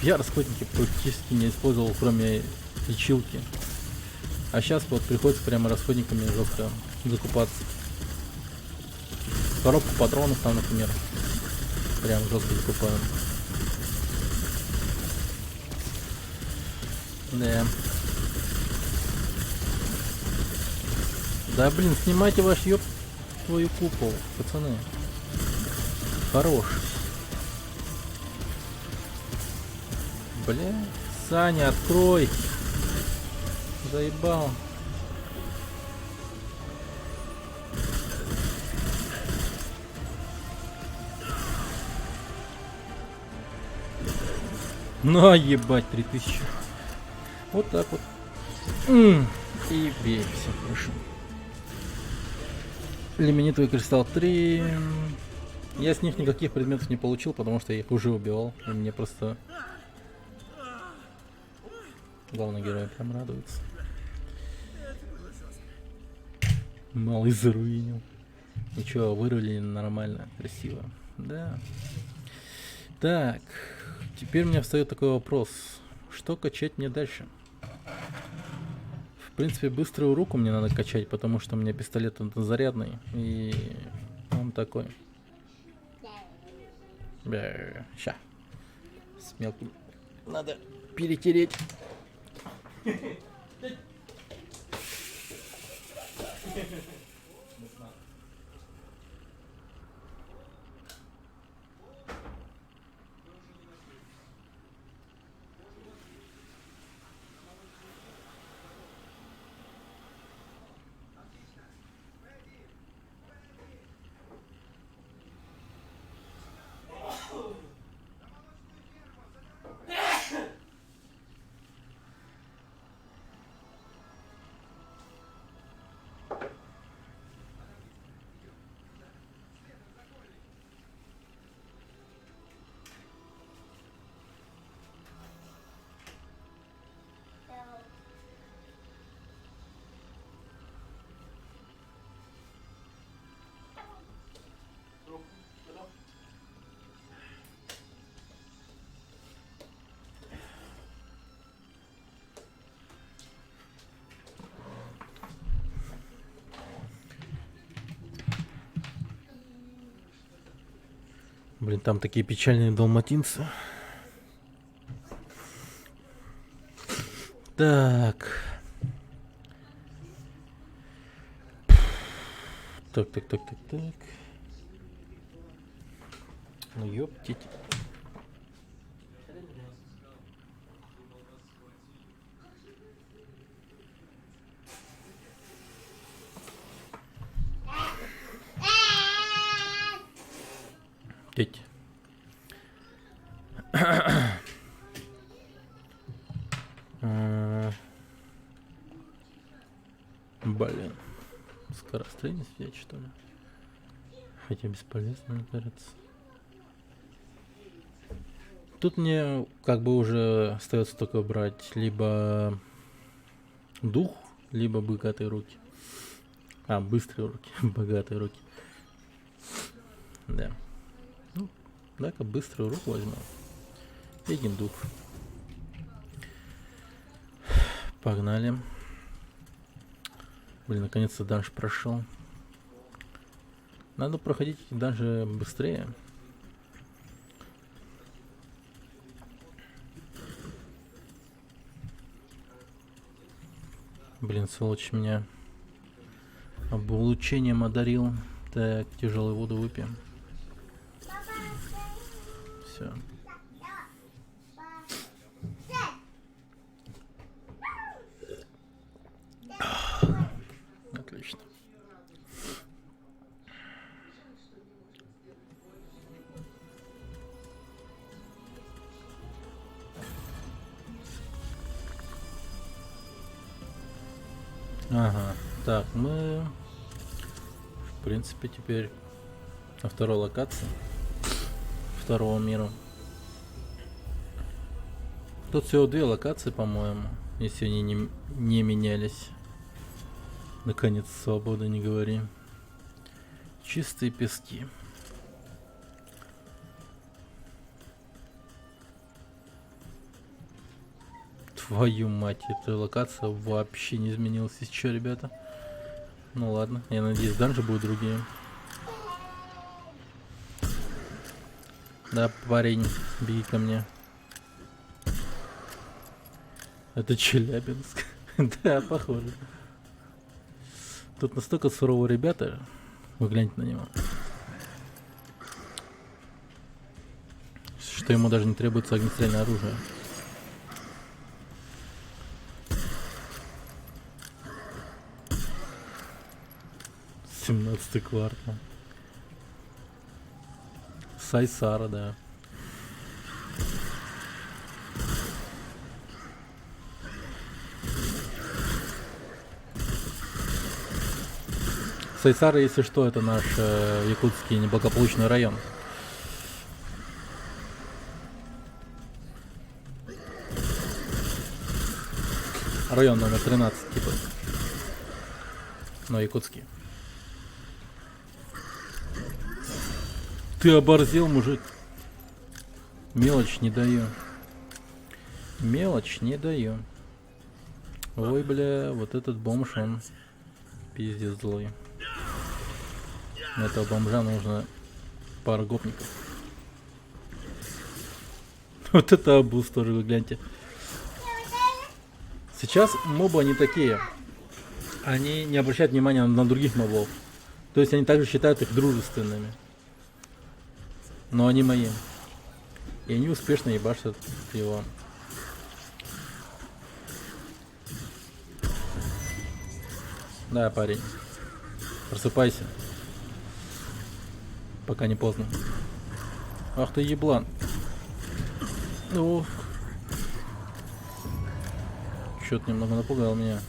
я расходники практически не использовал, кроме лечилки. А сейчас вот приходится прямо расходниками жестко закупаться. Коробку патронов там, например, прям жестко закупаем. Да. Да блин, снимайте ваш ёб твою купол, пацаны. Хорош. Бля, Саня, открой. Заебал. На, ебать, 3000. Вот так вот. И бей, все хорошо. Лимонитовый кристалл 3. Я с них никаких предметов не получил, потому что я их уже убивал. И мне просто... Главный герой прям радуется. Малый заруинил. Ничего, вырулили нормально, красиво. Да. Так. Теперь у меня встает такой вопрос. Что качать мне дальше? В принципе, быструю руку мне надо качать, потому что у меня пистолет зарядный. И он такой. Ща. С мелким. Надо перетереть. Блин, там такие печальные далматинцы. Так. Так. Ну ёптить. Теть. Блин. Скорострельность взять, что ли? Хотя бесполезно, мне кажется. Тут мне как бы уже остается только брать либо дух, либо богатые руки. А, быстрые руки, богатые руки. Да. Ну, дай-ка быструю руку возьму. Один дух. Погнали. Блин, наконец-то данж прошел. Надо проходить данжи быстрее. Блин, сволочь меня облучением одарил. Так, тяжелую воду выпьем. Все. Отлично. Ага, так, мы в принципе теперь на второй локации второго мира. Тут всего 2 локации, по-моему, если они не менялись. Наконец, свобода, не говори. Чистые пески. Твою мать, эта локация вообще не изменилась. Из чё, ребята? Ну ладно, я надеюсь, данжи будут другие. Да, парень, беги ко мне. Это Челябинск. Да, похоже. Тут настолько суровые ребята. Вы гляньте на него. Что ему даже не требуется огнестрельное оружие. Семнадцатый квартал. Сайсара, да. Сайсара, если что, это наш якутский неблагополучный район. Район номер 13, типа. Но якутский. Ты оборзел, мужик. Мелочь не даю. Мелочь не даю. Ой, бля, вот этот бомж, он пиздец злой. На этого бомжа нужно пару гопников. Вот это обуз тоже, вы гляньте. Сейчас мобы они такие. Они не обращают внимания на других мобов. То есть они также считают их дружественными. Но они мои. И они успешно ебашат его. Да, парень. Просыпайся. Пока не поздно. Ах ты еблан. Ух. Чё-то немного напугал меня.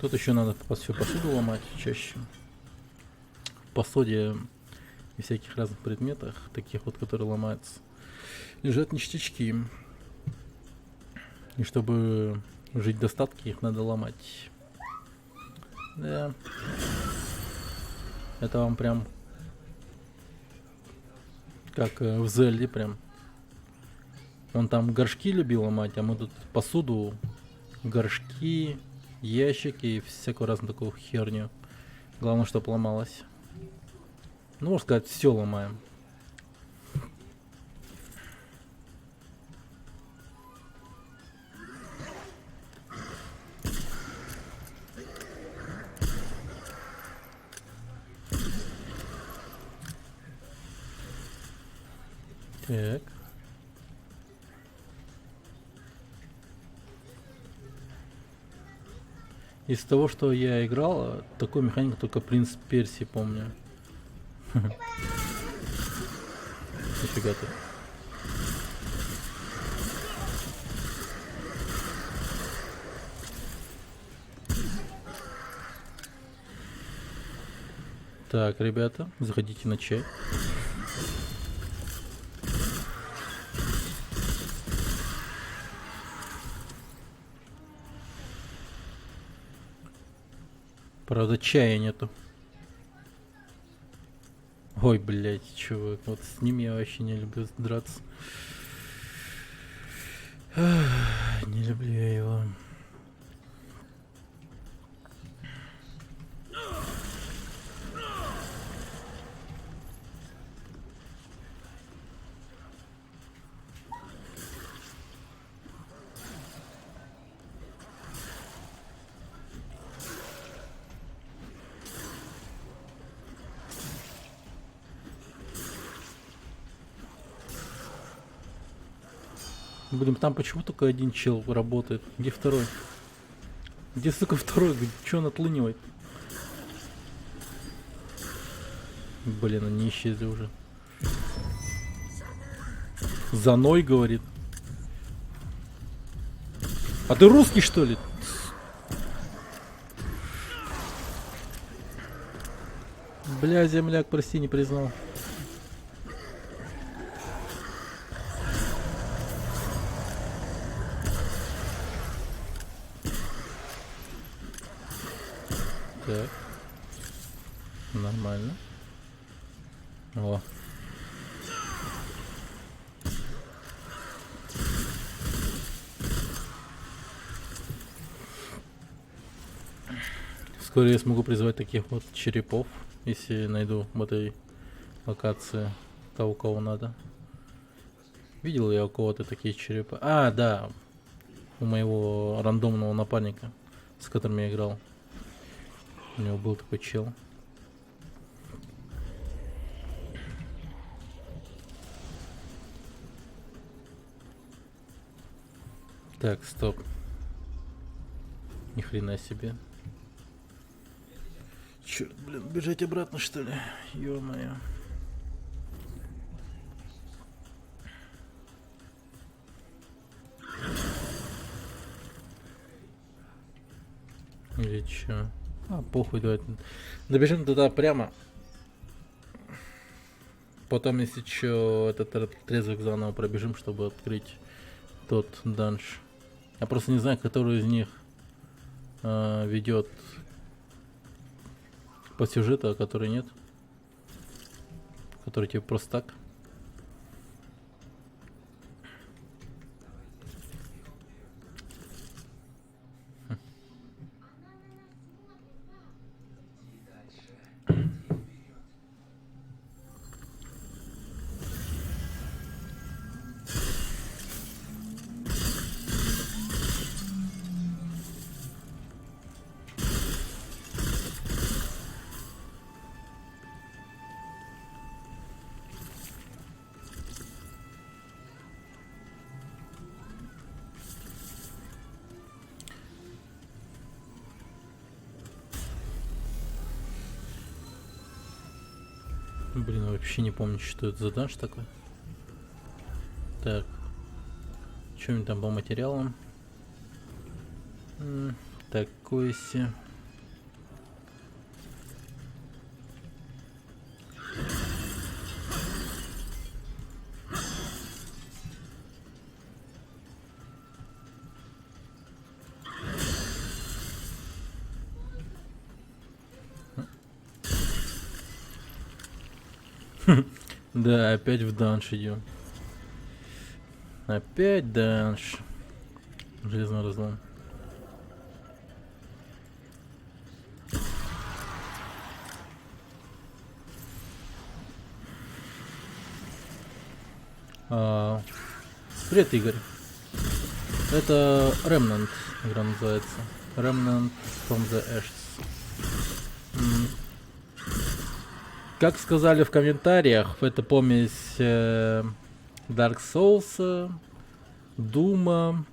Тут еще надо всю посуду ломать чаще. В посуде и всяких разных предметах, таких вот, которые ломаются, лежат ништячки. И чтобы жить в достатке, их надо ломать. Да. Это вам прям как в Зельде прям. Он там горшки любил ломать, а мы тут посуду, горшки, ящики и всякую разную такую херню Главное, чтоб ломалось. Ну, можно сказать, все ломаем. Так. Из того, что я играл, такой механик только Принц Перси помню. Нифига ты. Так, ребята, заходите на чай. Правда, чая нету. Ой, блядь, чувак, вот с ним я вообще не люблю драться. Не люблю я его. Блин, там почему только один чел работает? Где второй? Где, сука, второй? Че он отлынивает? Блин, они исчезли уже. Заной, говорит. А ты русский, что ли? Бля, земляк, прости, не признал. Так. Нормально. О. Вскоре я смогу призвать таких вот черепов, если найду в этой локации того, кого надо. Видел я у кого-то такие черепа. А, да. У моего рандомного напарника, с которым я играл. У него был такой чел. Так, стоп. Ни хрена себе. Черт, блин, бежать обратно, что ли? Ё-моё. Или чё? А, похуй, давай. Добежим туда прямо. Потом, если чё, этот отрезок заново пробежим, чтобы открыть тот данж. Я просто не знаю, который из них ведет по сюжету, а который нет. Который тебе просто так. Блин, вообще не помню, что это за данж такой. Так. Что-нибудь там по материалам. Такой себе. Да, опять в данж идем. Опять данж. Железный разлом. А, Привет, Игорь. Это Remnant игра называется. Remnant from the Ashes. Как сказали в комментариях, это помесь Dark Souls, Doom,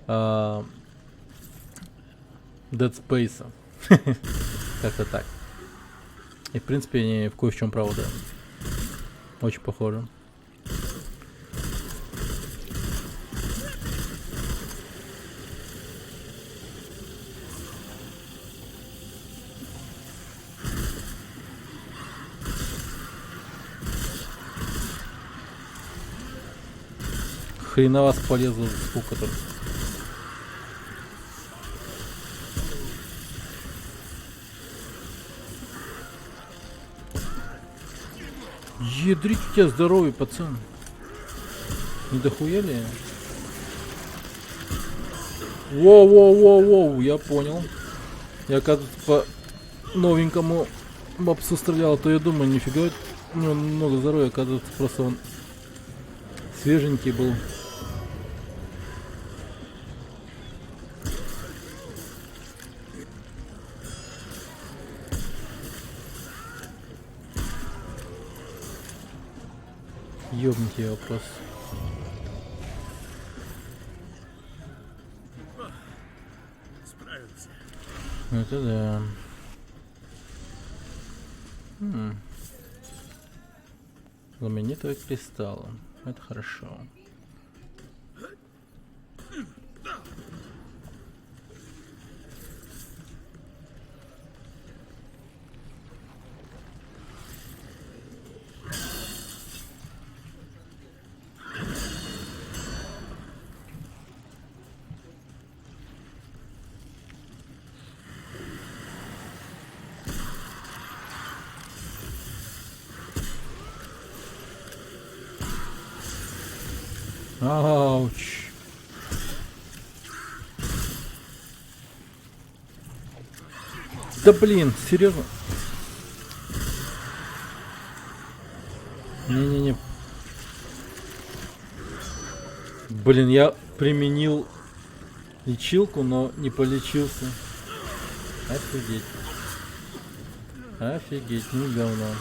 Dead Space. Как-то так. И в принципе они в кое в чем правда. Очень похоже. Хрена вас полезла звук, который... Ядрить у тебя здоровье, пацан. Не дохуя ли? Воу-воу-воу-воу, я понял. Я когда по новенькому мопсу стрелял, то я думаю, нифига, у него много здоровья, когда просто он свеженький был. Ёбнутый вопрос. Справился. Это да. Ламинитовые кристаллы. Это хорошо. Ауч. Да блин, серьезно? Не-не-не. Блин, я применил лечилку, но не полечился. Офигеть. Офигеть, ну говно.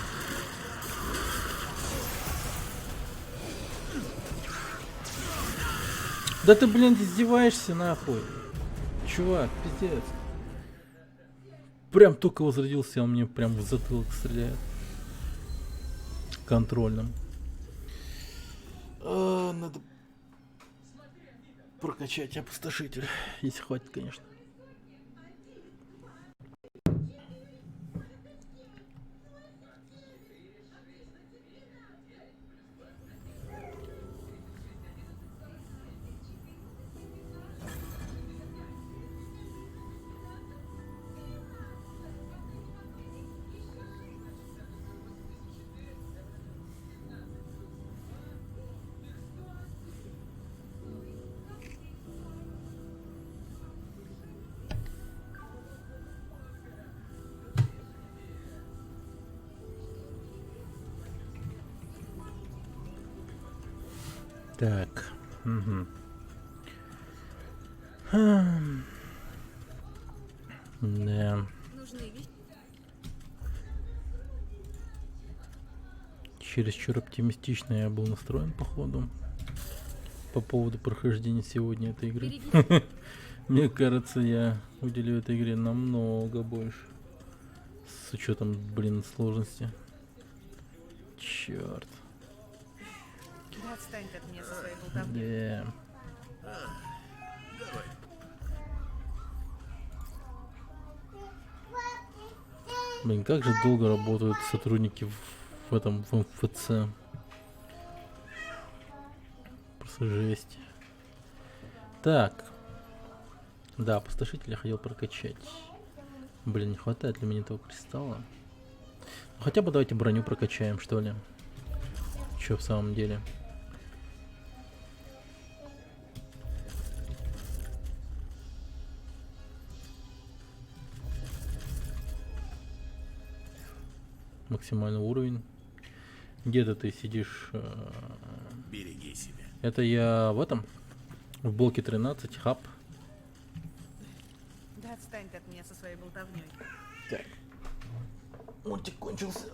Да ты, блин, издеваешься нахуй. Чувак, пиздец. Прям только возродился, он мне прям в затылок стреляет. Контрольным. Надо прокачать опустошитель. Если хватит, конечно. Так. Угу. Да. Чересчур оптимистично я был настроен, походу, по поводу прохождения сегодня этой игры. Мне кажется, я уделю этой игре намного больше. С учетом, блин, сложности. Черт. Да отстань ты от меня со своей болтовней. Да. Блин, как же долго работают сотрудники в этом в МФЦ. Просто жесть. Так. Да, опустошитель я хотел прокачать. Блин, не хватает ли мне этого кристалла? Ну, хотя бы давайте броню прокачаем, что ли. Чё в самом деле? Максимальный уровень. Где-то ты сидишь? Береги себя. Это я в этом? В блоке 13, хаб. Да отстань ты от меня со своей болтовней. Так. Мультик кончился.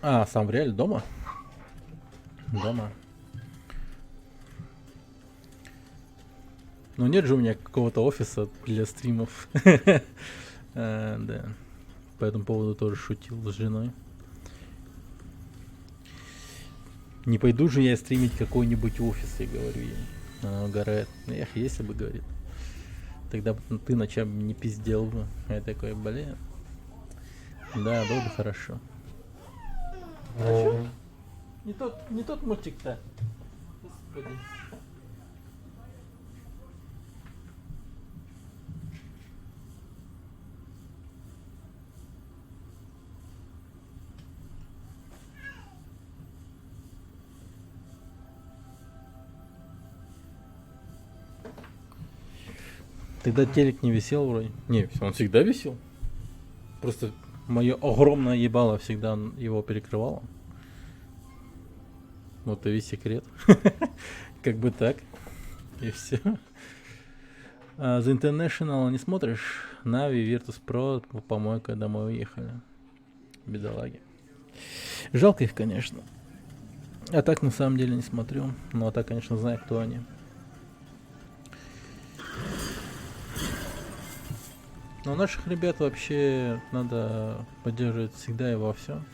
А, сам в реале дома? Дома. Ну нет же у меня какого-то офиса для стримов. Да. По этому поводу тоже шутил с женой. Не пойду же я стримить какой-нибудь офис, я говорю ей. Она угорает. Эх, если бы, говорит. Тогда бы ты ночами не пиздел бы. Я такой, блин. Да, было бы хорошо. А чё? Не тот мультик-то. Господи. Тогда телек не висел вроде. Не, он всегда висел. Просто мое огромное ебало всегда его перекрывало. Вот и весь секрет. Как бы так. И все. The International не смотришь? Нави, Virtus.pro, помойка, домой уехали. Бедолаги. Жалко их, конечно. А так на самом деле не смотрю. Ну а так, конечно, знаю, кто они. Но наших ребят вообще надо поддерживать всегда и во всем.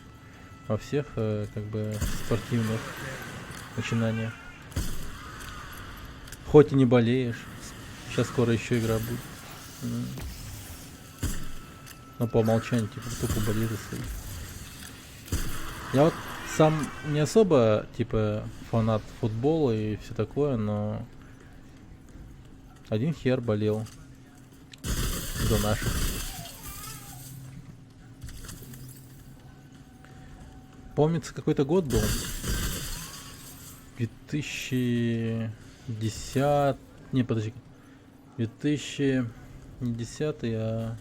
Во всех как бы спортивных начинаниях. Хоть и не болеешь. Сейчас скоро еще игра будет. Но по умолчанию типа тупо болеет и стоит. Я вот сам не особо типа фанат футбола и все такое, но один хер болел за наших. Помнится, какой-то год был. 2010... Не, подожди. 2000... Не 10, а...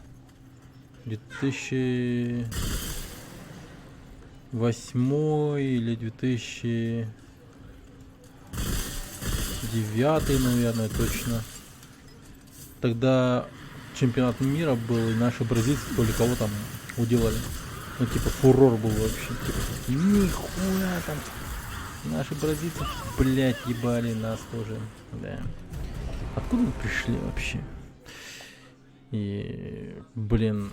2008 или 2009, наверное, точно. Тогда чемпионат мира был, и наши бразильцы то ли кого там уделали. Ну, типа, фурор был вообще. Типа, нихуя там. Наши бразильцы, блять, ебали нас тоже. Да. Откуда мы пришли вообще? И, блин.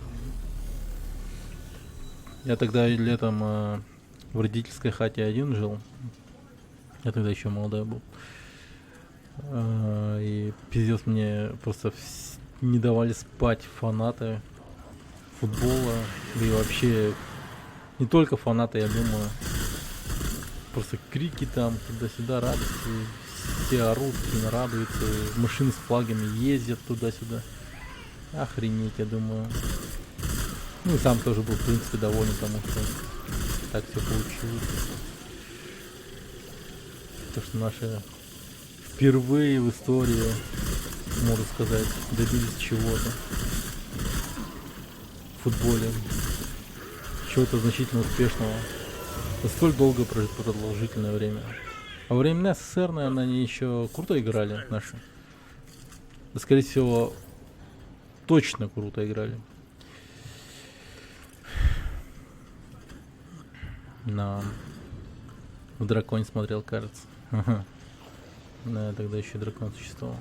Я тогда летом в родительской хате один жил. Я тогда еще молодой был. И пиздец, мне просто не давали спать фанаты футбола. Да и вообще не только фанаты, я думаю. Просто крики там, туда-сюда, радости. Все орут, все радуются. Машины с флагами ездят туда-сюда. Охренеть, я думаю. Ну и сам тоже был, в принципе, доволен, потому что так все получилось. То, что наши впервые в истории, можно сказать, добились чего-то в футболе. Чего-то значительно успешного. За столь долгое продолжительное время. А во времена СССР, наверное, они еще круто играли, наши. Да, скорее всего, точно круто играли. Но в Драконе смотрел, кажется. Ага. Да, тогда еще Дракон существовал.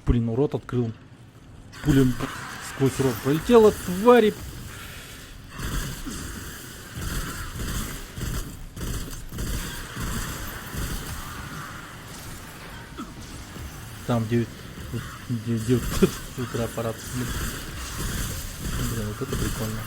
Блин, ну рот открыл. Пуля сквозь рот пролетела, твари. Там 9 утра аппарат. Блин, вот это прикольно.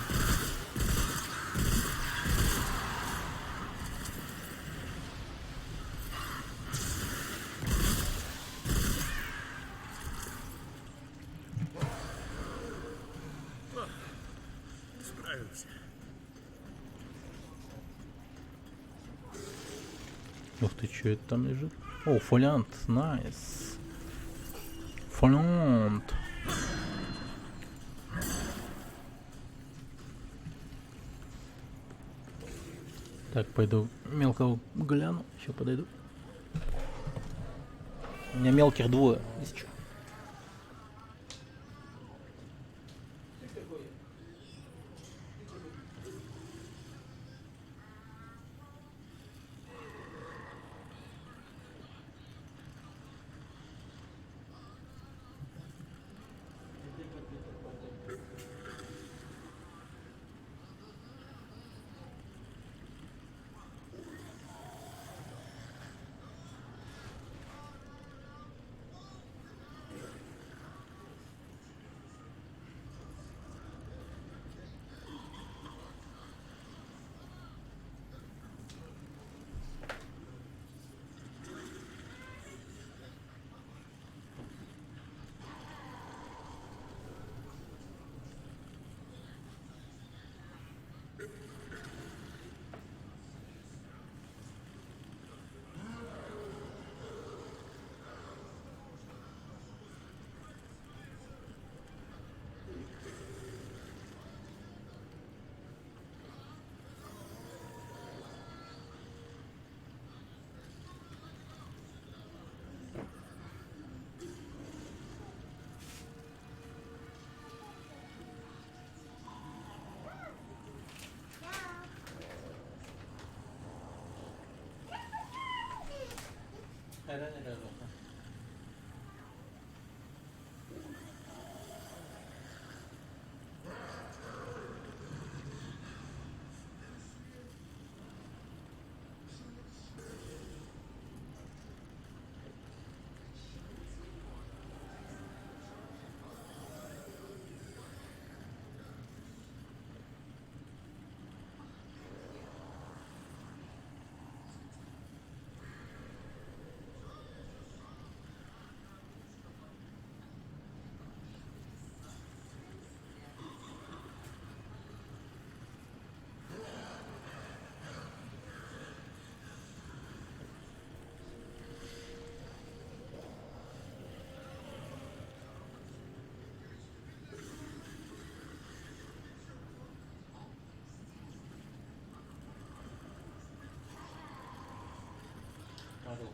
сомневаются. Ух ты, что это там лежит? О, фолиант, найс. Фолиант. Так, пойду мелкого гляну, еще подойду. У меня мелких двое, если чё.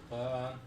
Kan.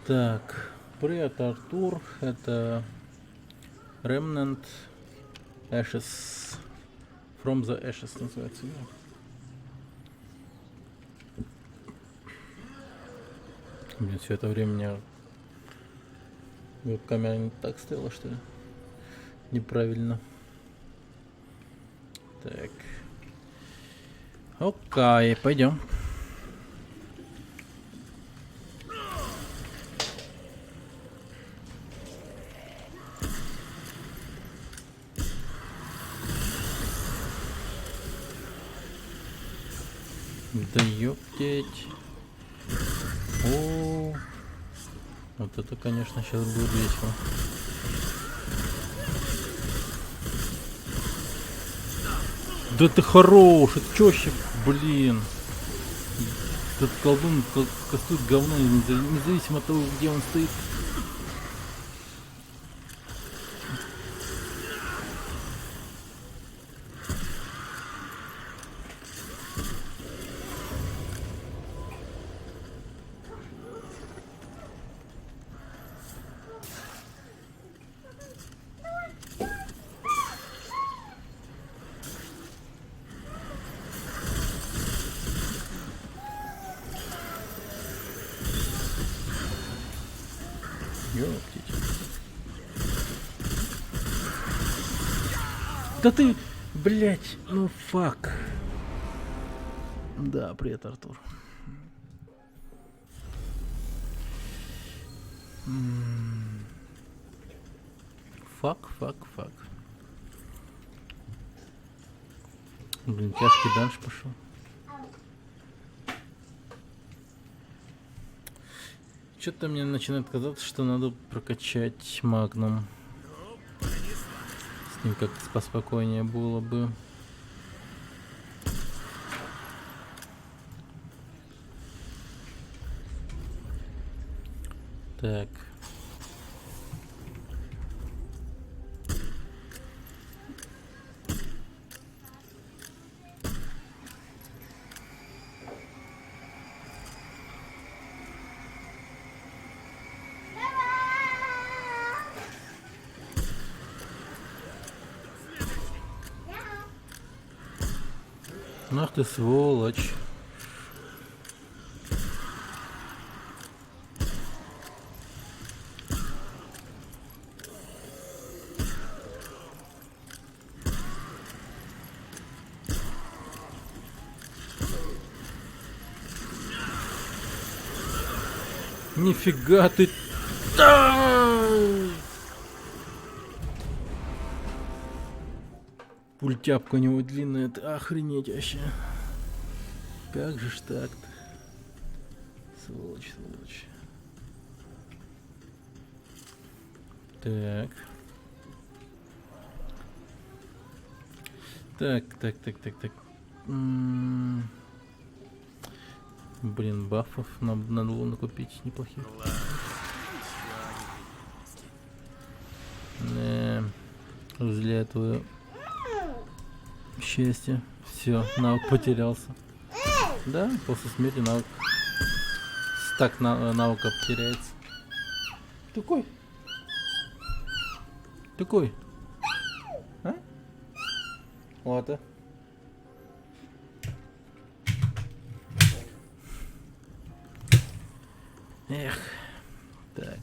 Так, привет, Артур. Это Remnant Ashes. From the Ashes называется игра. Блин, все это время меня веб-камера не так стояла, что ли? Неправильно. Так. Окей, пойдем. Да ёптеть. О, вот это, конечно, сейчас будет весело. Да ты хорош, это чё вообще, блин? Этот колдун кастует говно, независимо от того, где он стоит. Ёптить. Да ты, блять, ну фак. Да, привет, Артур. Фак. Блин, тяжкий дальше пошел. Что-то мне начинает казаться, что надо прокачать магнум. С ним как-то поспокойнее было бы. Так. Ах ты сволочь. Нифига ты. Пультяпка у него длинная, это охренеть вообще. Как же ж так-то? Сволочь. Так. Так. Блин, бафов надо было накупить неплохих. Взгляд твое счастье. Все, навык потерялся. Да, после смерти навык. Стак навыка потеряется. Такой. А? Ладно. Эх. Так.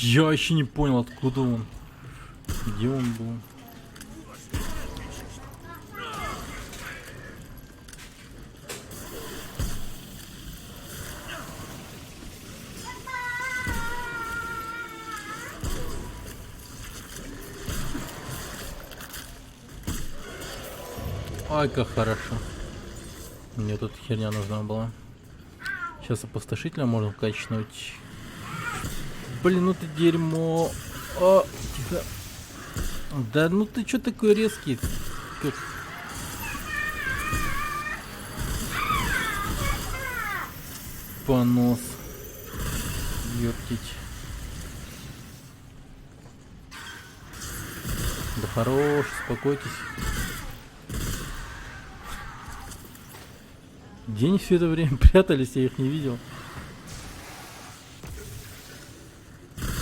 Я еще не понял, откуда он. Где он был? Ай, как хорошо. Мне тут херня нужна была. Сейчас опустошителя можно качнуть. Блин, ну ты дерьмо. О, тихо. Да ну ты чё такой резкий? Как... понос. Ёптить. Да хорош, успокойтесь. Где они все это время прятались, я их не видел.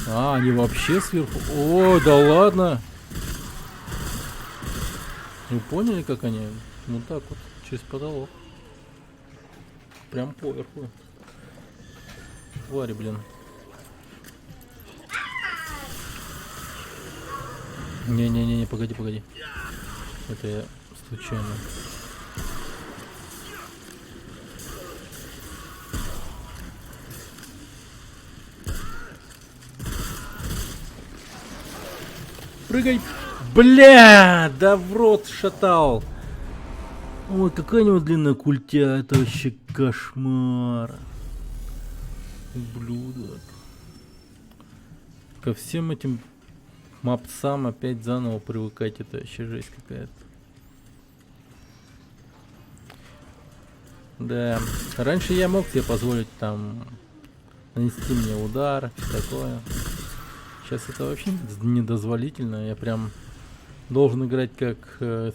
А, они вообще сверху. О, да ладно. Вы поняли, как они? Вот так вот, через потолок. Прям поверху. Твари, блин. Не-не-не, погоди, погоди. Это я случайно. Прыгай! Бля! Да в рот шатал! Ой, какая у него длинная культя, это вообще кошмар. Ублюдок. Ко всем этим мапсам опять заново привыкать, это вообще жесть какая-то. Да, раньше я мог себе позволить там нанести мне удар, все такое. Сейчас это вообще недозволительно, я прям должен играть как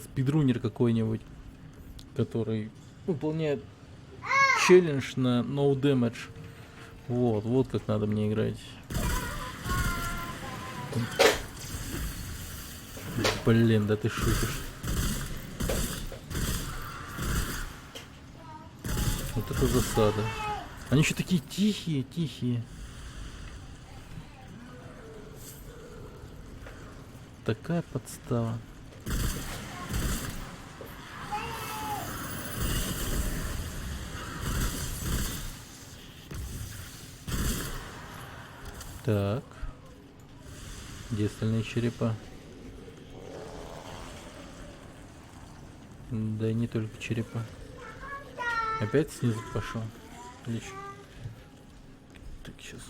спидрунер какой-нибудь, который выполняет челлендж на no damage. Вот как надо мне играть. Блин, да ты шутишь. Вот это засада. Они еще такие тихие. Такая подстава. Так. Где остальные черепа? Да и не только черепа. Опять снизу пошел. Отлично. Так, сейчас.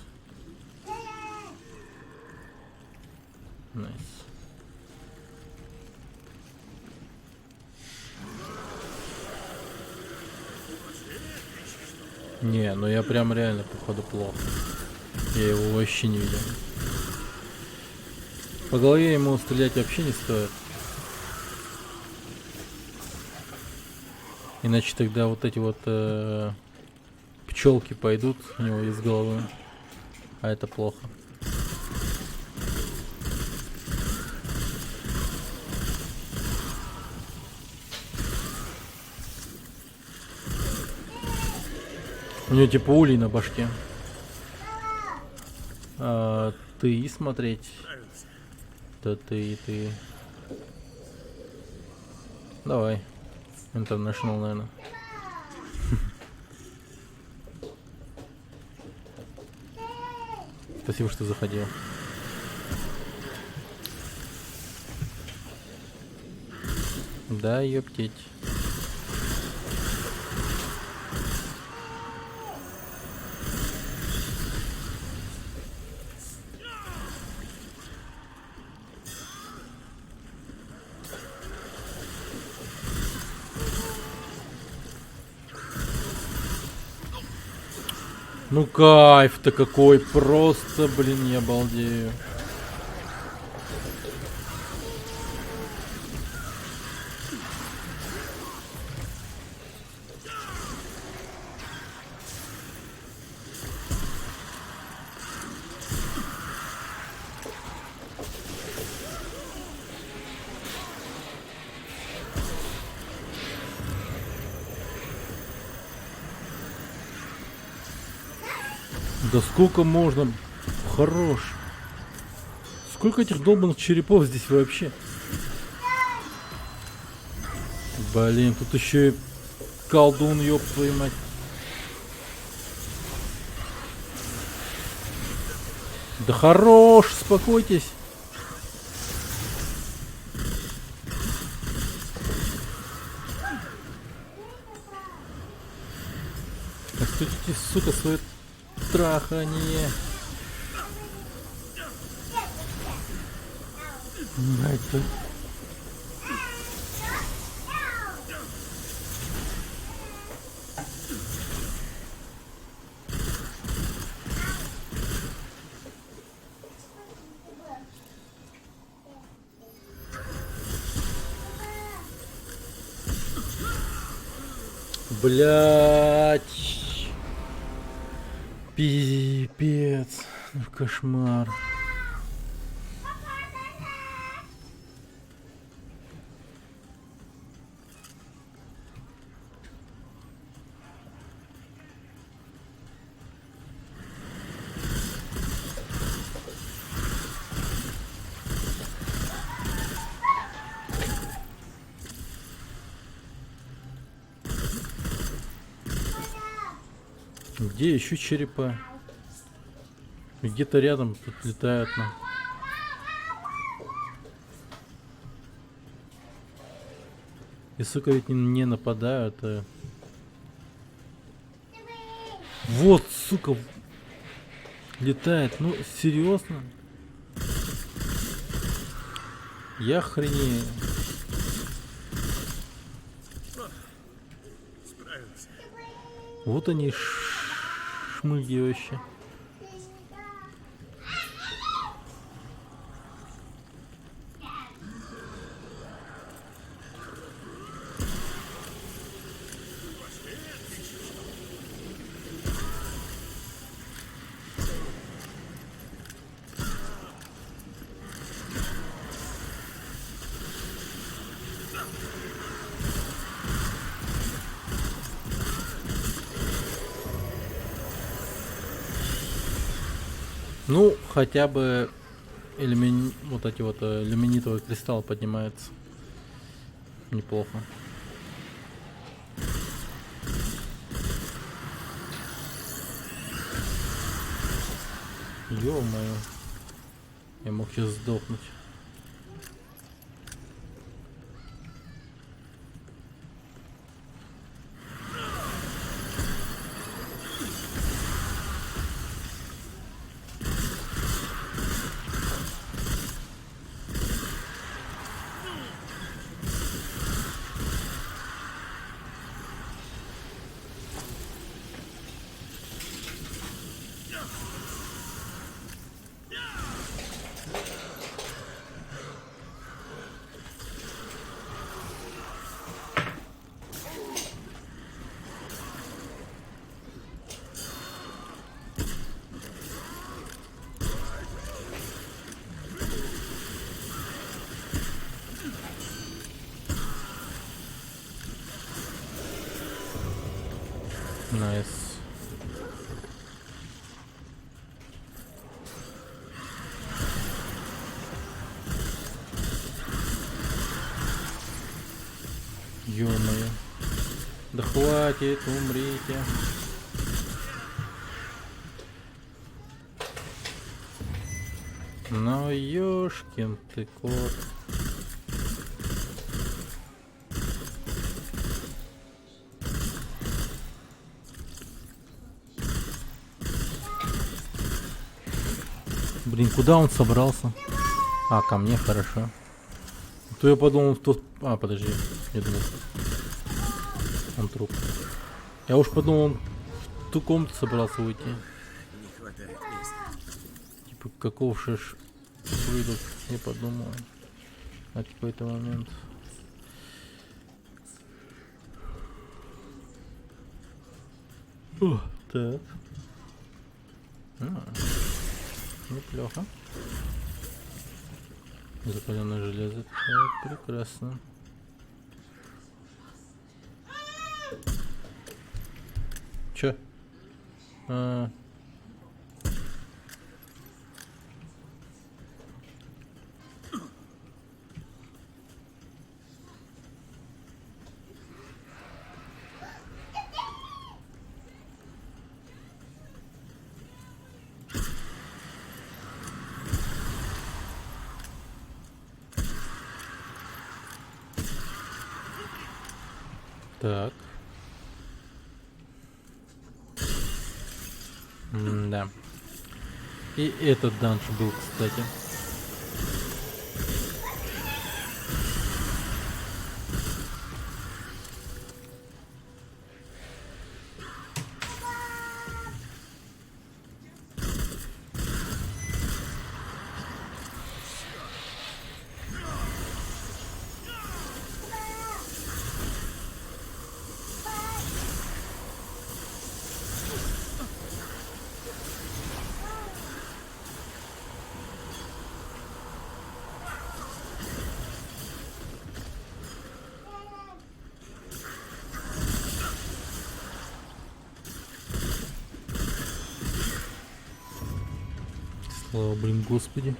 Найс. Не, ну я прям реально походу плохо. Я его вообще не видел. По голове ему стрелять вообще не стоит. Иначе тогда вот эти вот пчелки пойдут у него из головы. А это плохо. У него типа улей на башке. Ты смотреть. Да ты. Давай. International, наверное. Спасибо, что заходил. Да, ёптеть. Ну кайф-то какой, просто, блин, я балдею. Да сколько можно? Хорош. Сколько этих долбанных черепов здесь вообще? Блин, тут еще и колдун, ёб твою мать. Да хорош, успокойтесь. Остудите, сука, свое трахание. Это... Блять. Пипец. Ну, кошмар. Где еще черепа? Где-то рядом тут летают, ну. И, сука, ведь не нападают, а... Вот, сука, летает. Ну, серьезно? Я хренею. Справился. Вот они шмыги вообще. Ну, хотя бы вот эти вот люминитовые кристаллы поднимаются. Неплохо. Ё-моё. Я мог сейчас сдохнуть. Найс. Ё-моё. Да хватит, умрите. Ну ёшкин ты кот. Блин, куда он собрался? А, ко мне, хорошо. То я подумал, что... А, подожди, я думал, он труп. Я уж подумал, он в ту комнату собрался уйти. Не хватает места. Типа, каков шиш выйдут, я подумал. На какой-то момент. О, так. Неплохо. Закаленное железо. Это прекрасно. Чё? Так. Да. И этот данж был, кстати. Слава, блин, господи.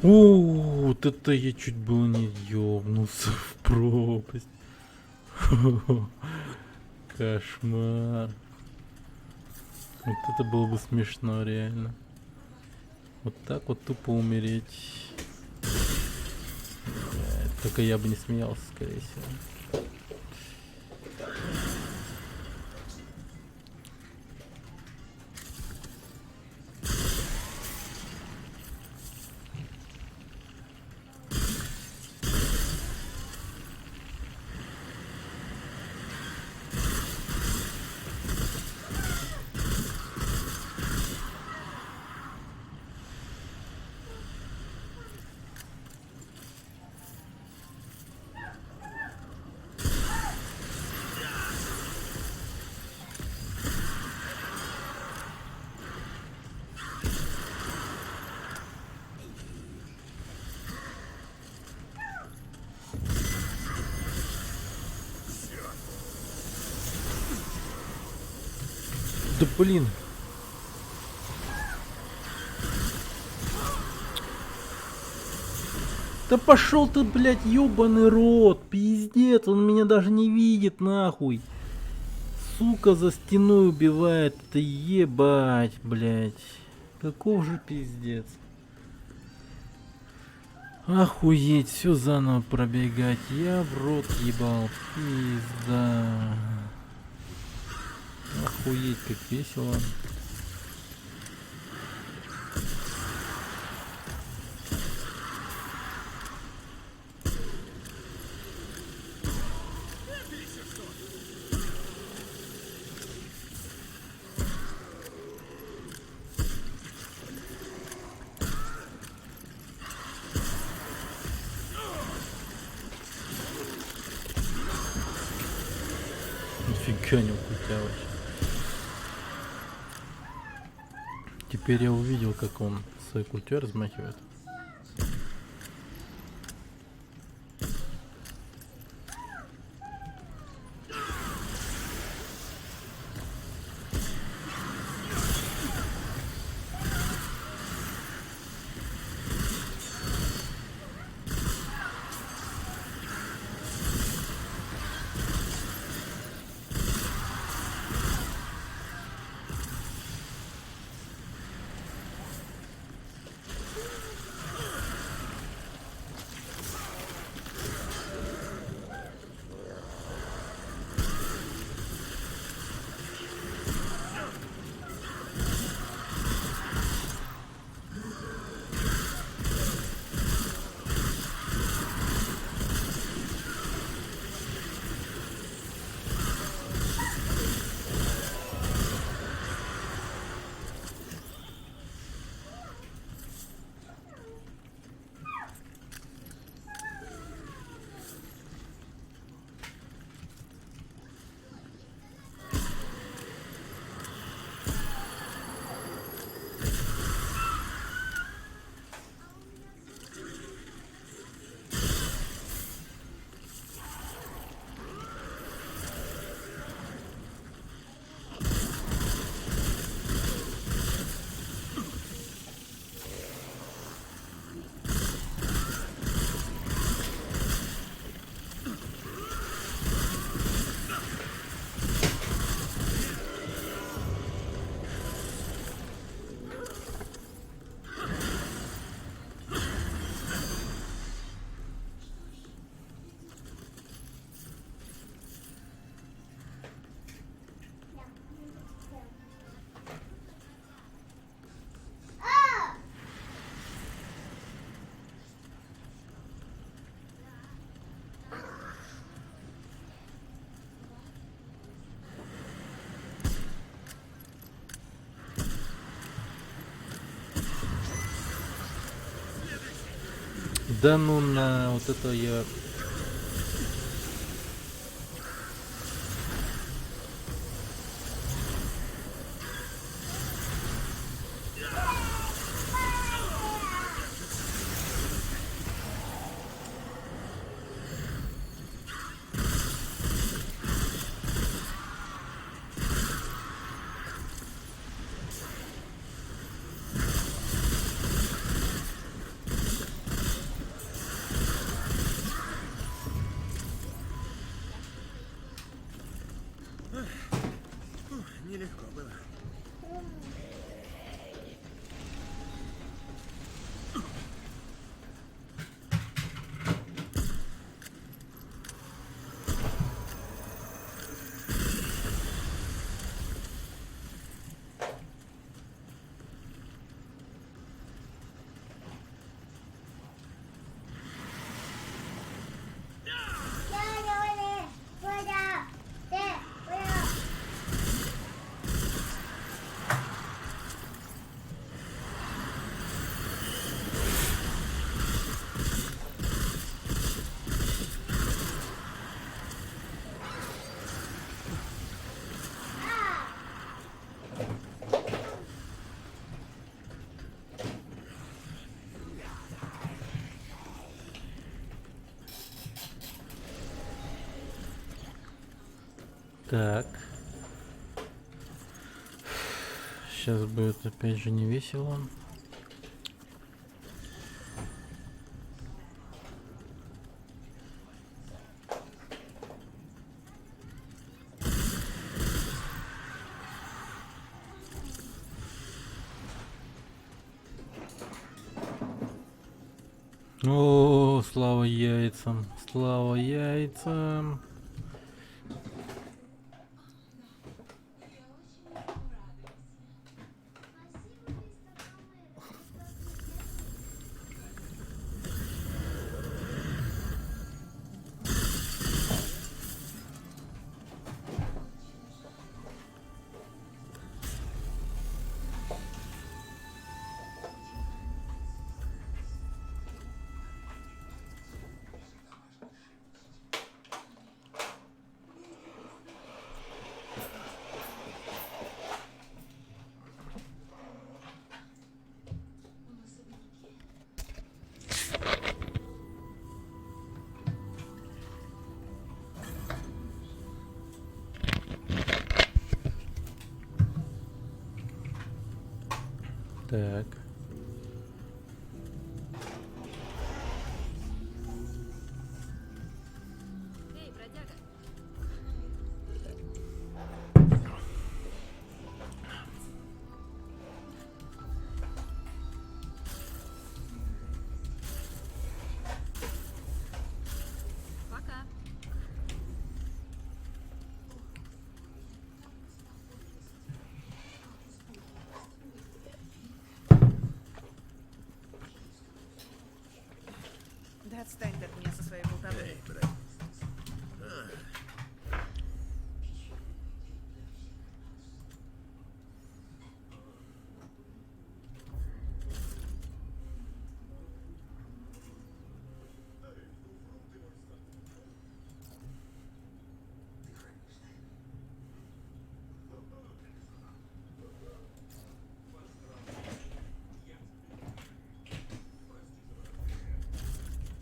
О, вот это я чуть было не ёбнулся в пропасть. Кошмар. Вот это было бы смешно, реально. Вот так вот тупо умереть. Только я бы не смеялся, скорее всего. Да блин. Да пошел ты, блядь, ёбаный рот, пиздец, он меня даже не видит, нахуй. Сука за стеной убивает, это ебать, блядь. Каков же пиздец. Охуеть, все заново пробегать, я в рот ебал, пизда. Охуеть, как весело. Нифига не укутялось. Теперь я увидел, как он свой культер размахивает. Да ну на вот это я... Нелегко было. Так. Сейчас будет опять же не весело. О, слава яйцам, слава яйцам. Так. Эй, бродяга. Пока. Да отстань ты от меня со своей болтовней. Эй, брат.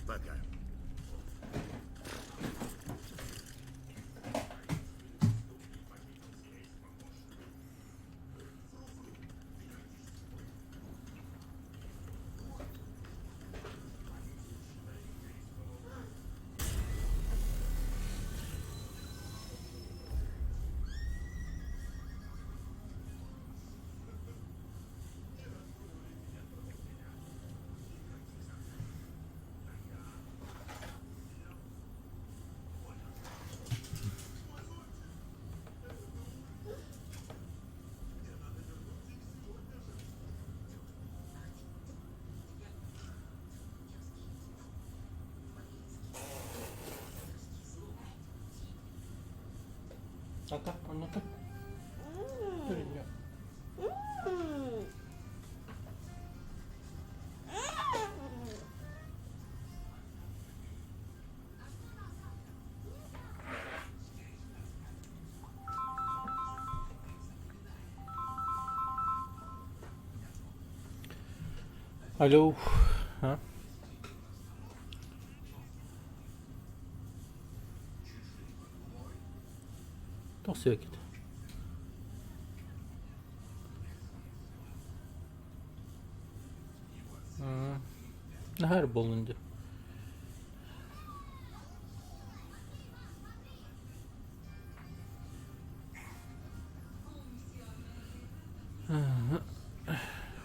Пока. Ну-ка. Алло. А? Nasıl yok idi? Her bolunca.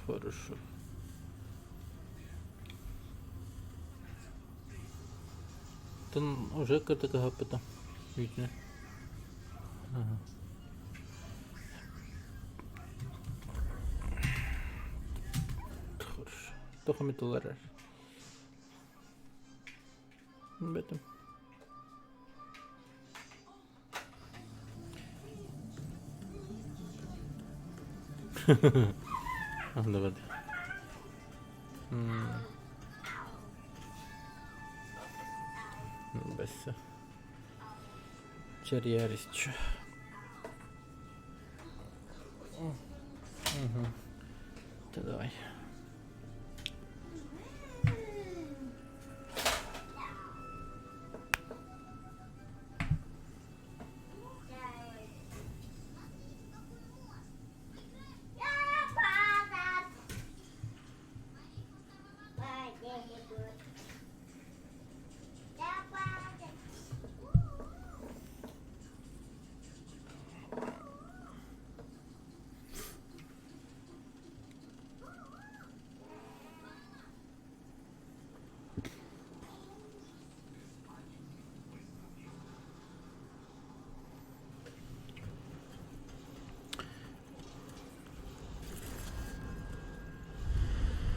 Хорошо. Там уже какая-то гапета. Видно. Ага. Хорошо. Toch met de Beter. Anlamadım. Беса. Черьярич. Угу. Да давай.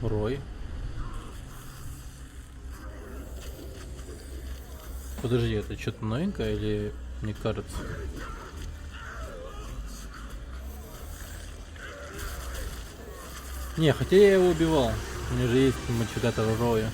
Рой. Подожди, это что-то новенькое или мне кажется? Не, хотя я его убивал. У меня же есть модификатор Роя.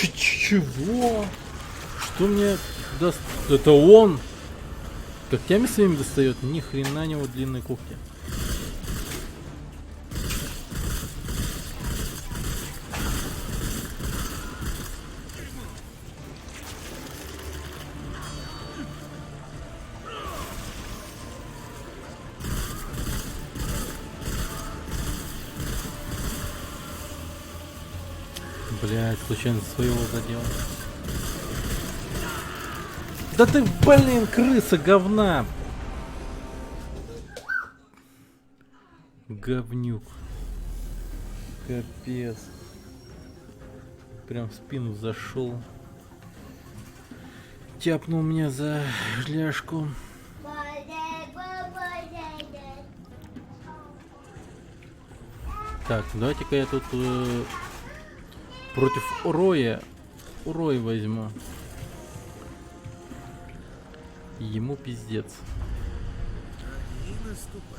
Чего? Что мне даст? Это он! Когтями своими достает? Ни хрена него длинные когти. Блять, случайно своего задел. Да ты, блин, крыса говна! Говнюк. Капец. Прям в спину зашел. Тяпнул меня за ляжку. Так, давайте-ка я тут против Роя возьму. Ему пиздец. Не наступай.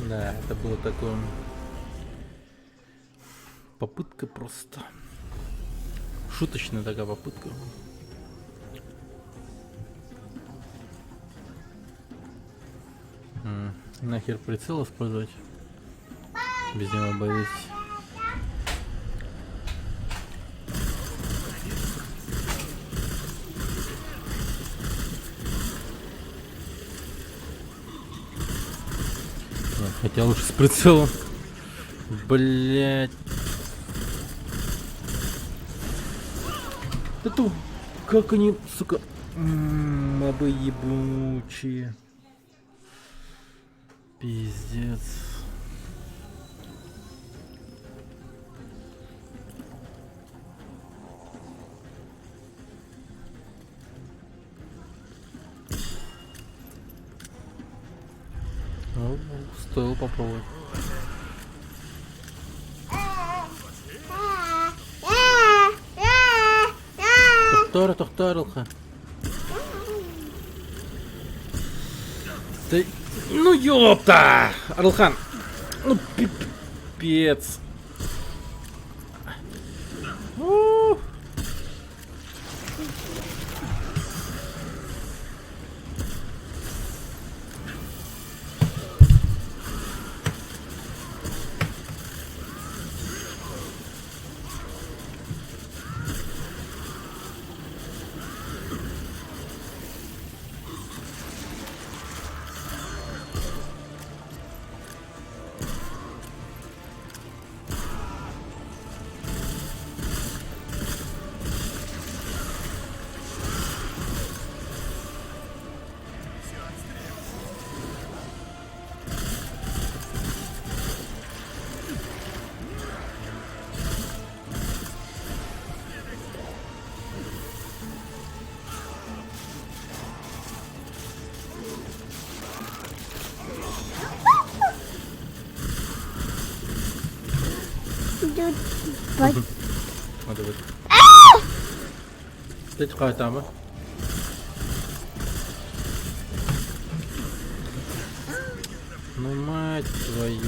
Да, это было такое... Попытка просто. Шуточная такая попытка. Нахер прицел использовать? Без него боюсь. Хотя лучше с прицелом. Блять. Это как они, сука, мобы ебучие. Пиздец. стоило попробовать. Тохтарилха. Ты... Ну ёпта! Арлхан! Ну пипец! У. Надо вот. Ты какая там, а? Ну мать твою.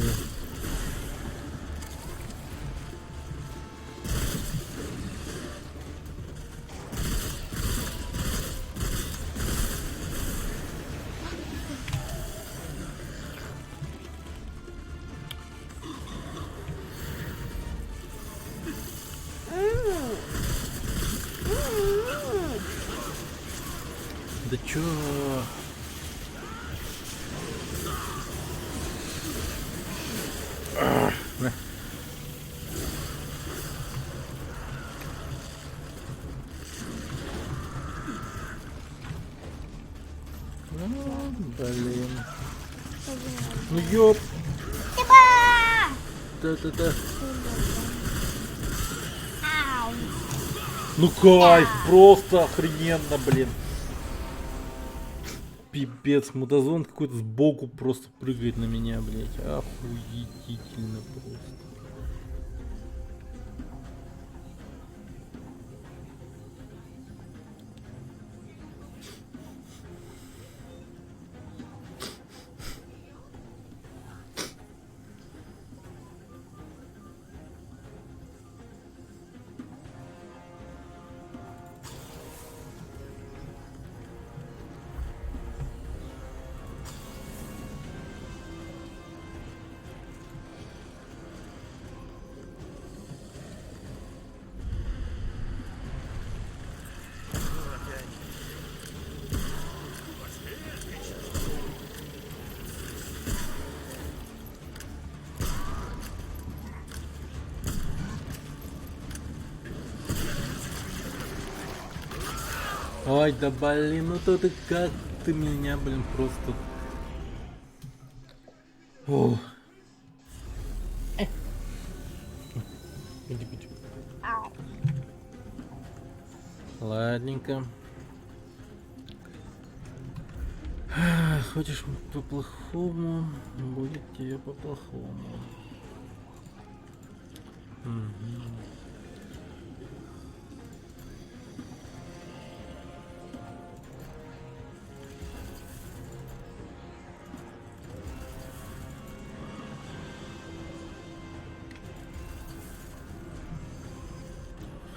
Да чё? Ну, блин. Ну ёп. Да. Ну кайф, просто охрененно, блин. Пипец, мутазон какой-то сбоку просто прыгает на меня, блять. Охуительно просто. Ой, да блин, ну то ты как ты меня, блин, просто... О. Иди. Ладненько. Хочешь по-плохому, будет тебе по-плохому.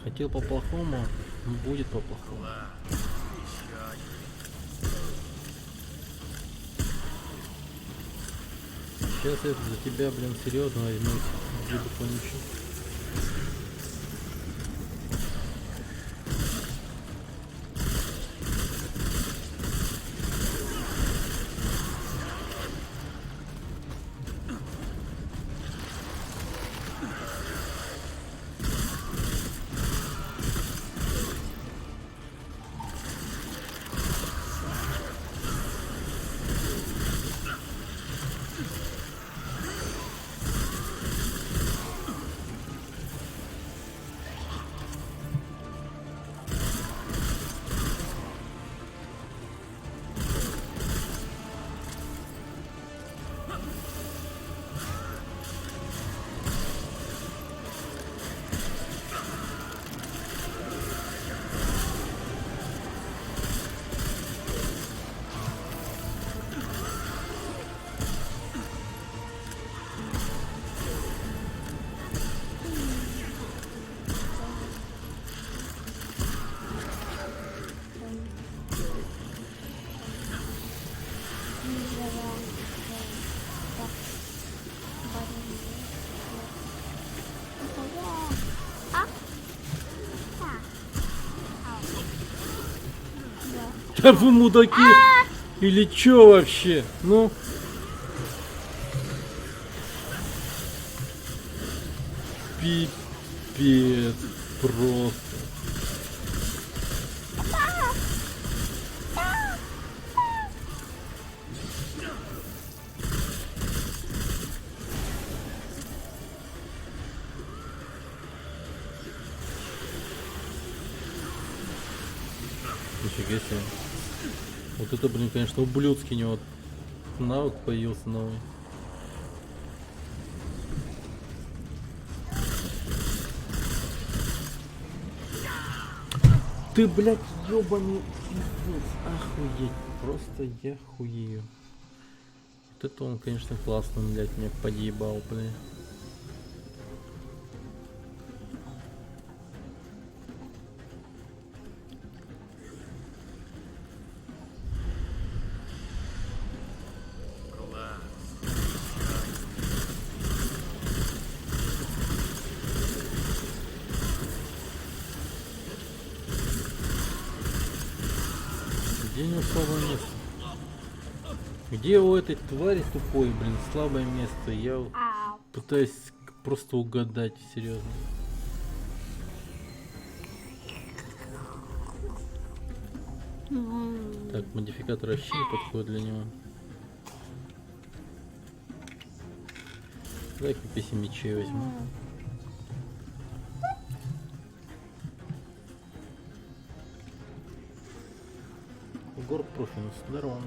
Хотел по-плохому, будет по-плохому. Сейчас я за тебя, блин, серьезно возьмусь, буду кончить. Да вы мудаки! Или чё вообще? Ну? Пипец. Просто. Нифига себе. Вот это, блин, конечно, ублюдский у него навык появился новый. Ты, блядь, ёбаный пиздец. Охуеть. Просто я хуею. Вот это он, конечно, классно, блядь, мне подъебал, блядь. Где у него слабое место? Где у этой твари тупой, блин, слабое место? Я вот пытаюсь просто угадать, серьезно. Так, модификатор вообще не подходит для него. Давай-ка 5 мечей возьму. Горб Профинус, здорово.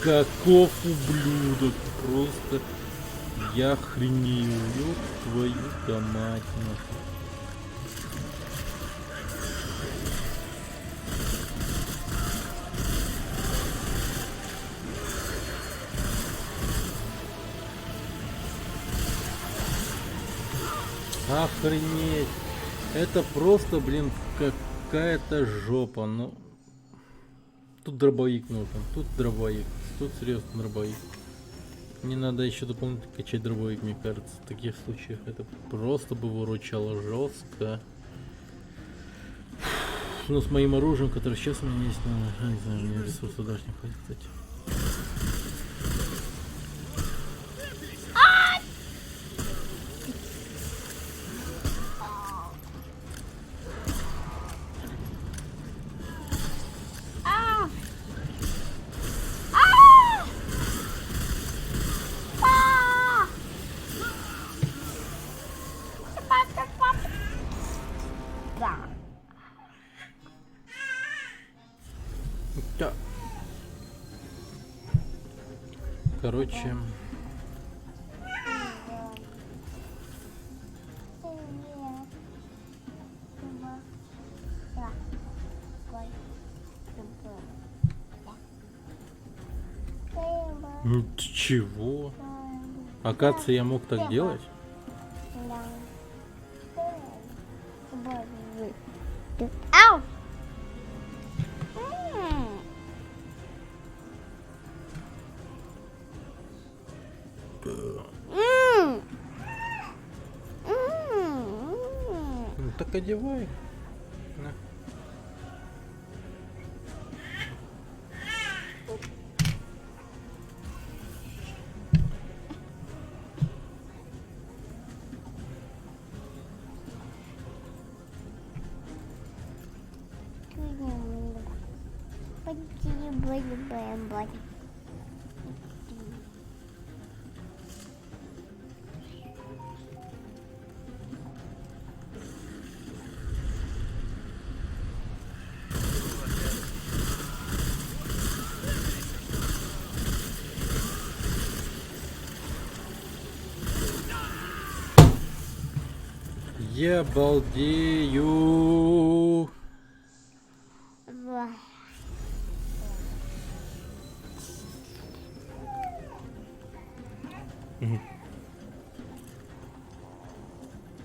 Каков ублюдок, просто я охренею, ёб твою-то мать, нахуй. Охренеть, это просто, блин, какая-то жопа, ну. Тут дробовик нужен, тут дробовик, тут серьезно дробовик. Не надо еще дополнительно качать дробовик, мне кажется, в таких случаях это просто бы выручало жестко. Но с моим оружием, которое сейчас у меня есть, ну, не знаю, у меня ресурсов даже не хватит, кстати. Да. Короче, чего? Оказывается, я мог так делать? Ау! Ну так одевай. На. Я балдею. Ва.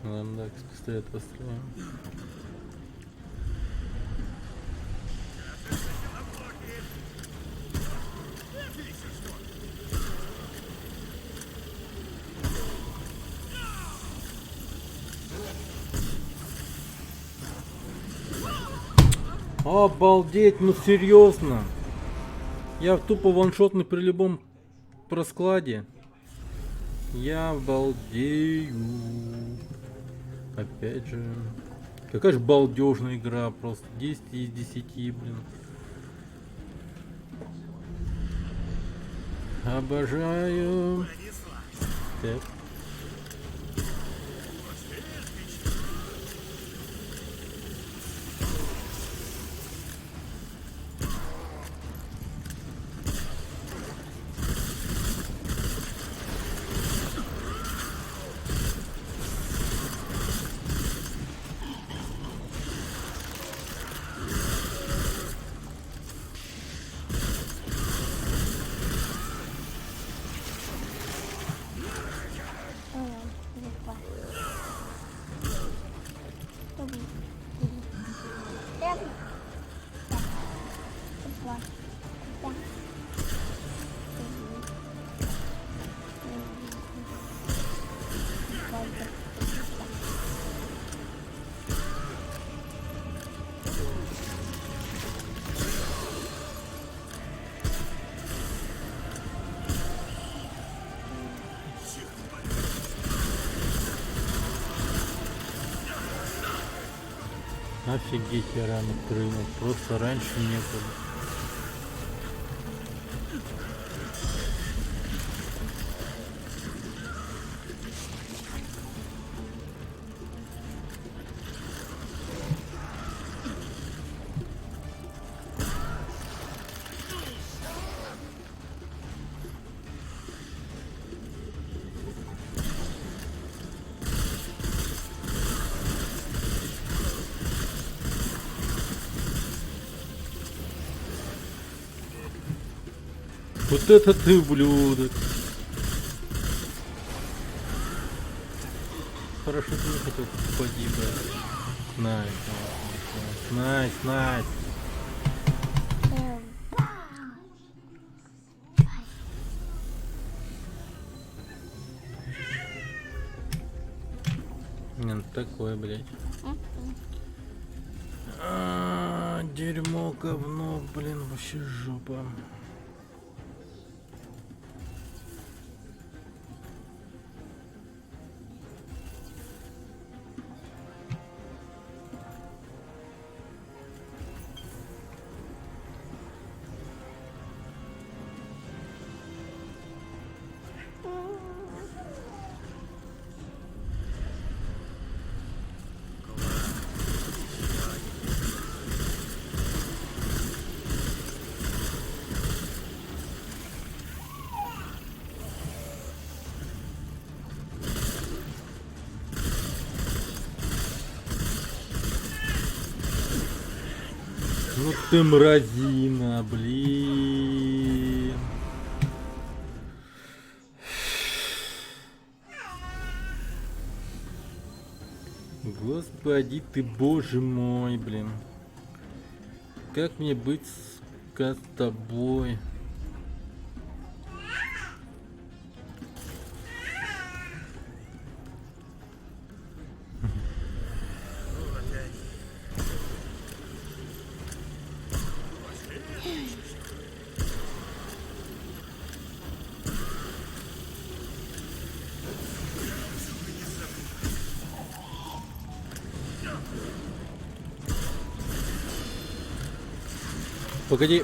Ладно, так, пистолет построим. Обалдеть, ну серьезно. Я тупо ваншотный при любом раскладе. Я балдею. Опять же. Какая же балдежная игра. Просто 10 из 10, блин. Обожаю. Так. Офигеть, я рано прыгнул. Просто раньше некуда. Вот это ты, ублюдок. Хорошо, ты не хотел погибать. Найс, найс, найс. Не, ну такое, блядь. Дерьмо, говно, блин, вообще жопа. Ну ты мразина, блин. Господи ты, боже мой, блин. Как мне быть с тобой? Погоди.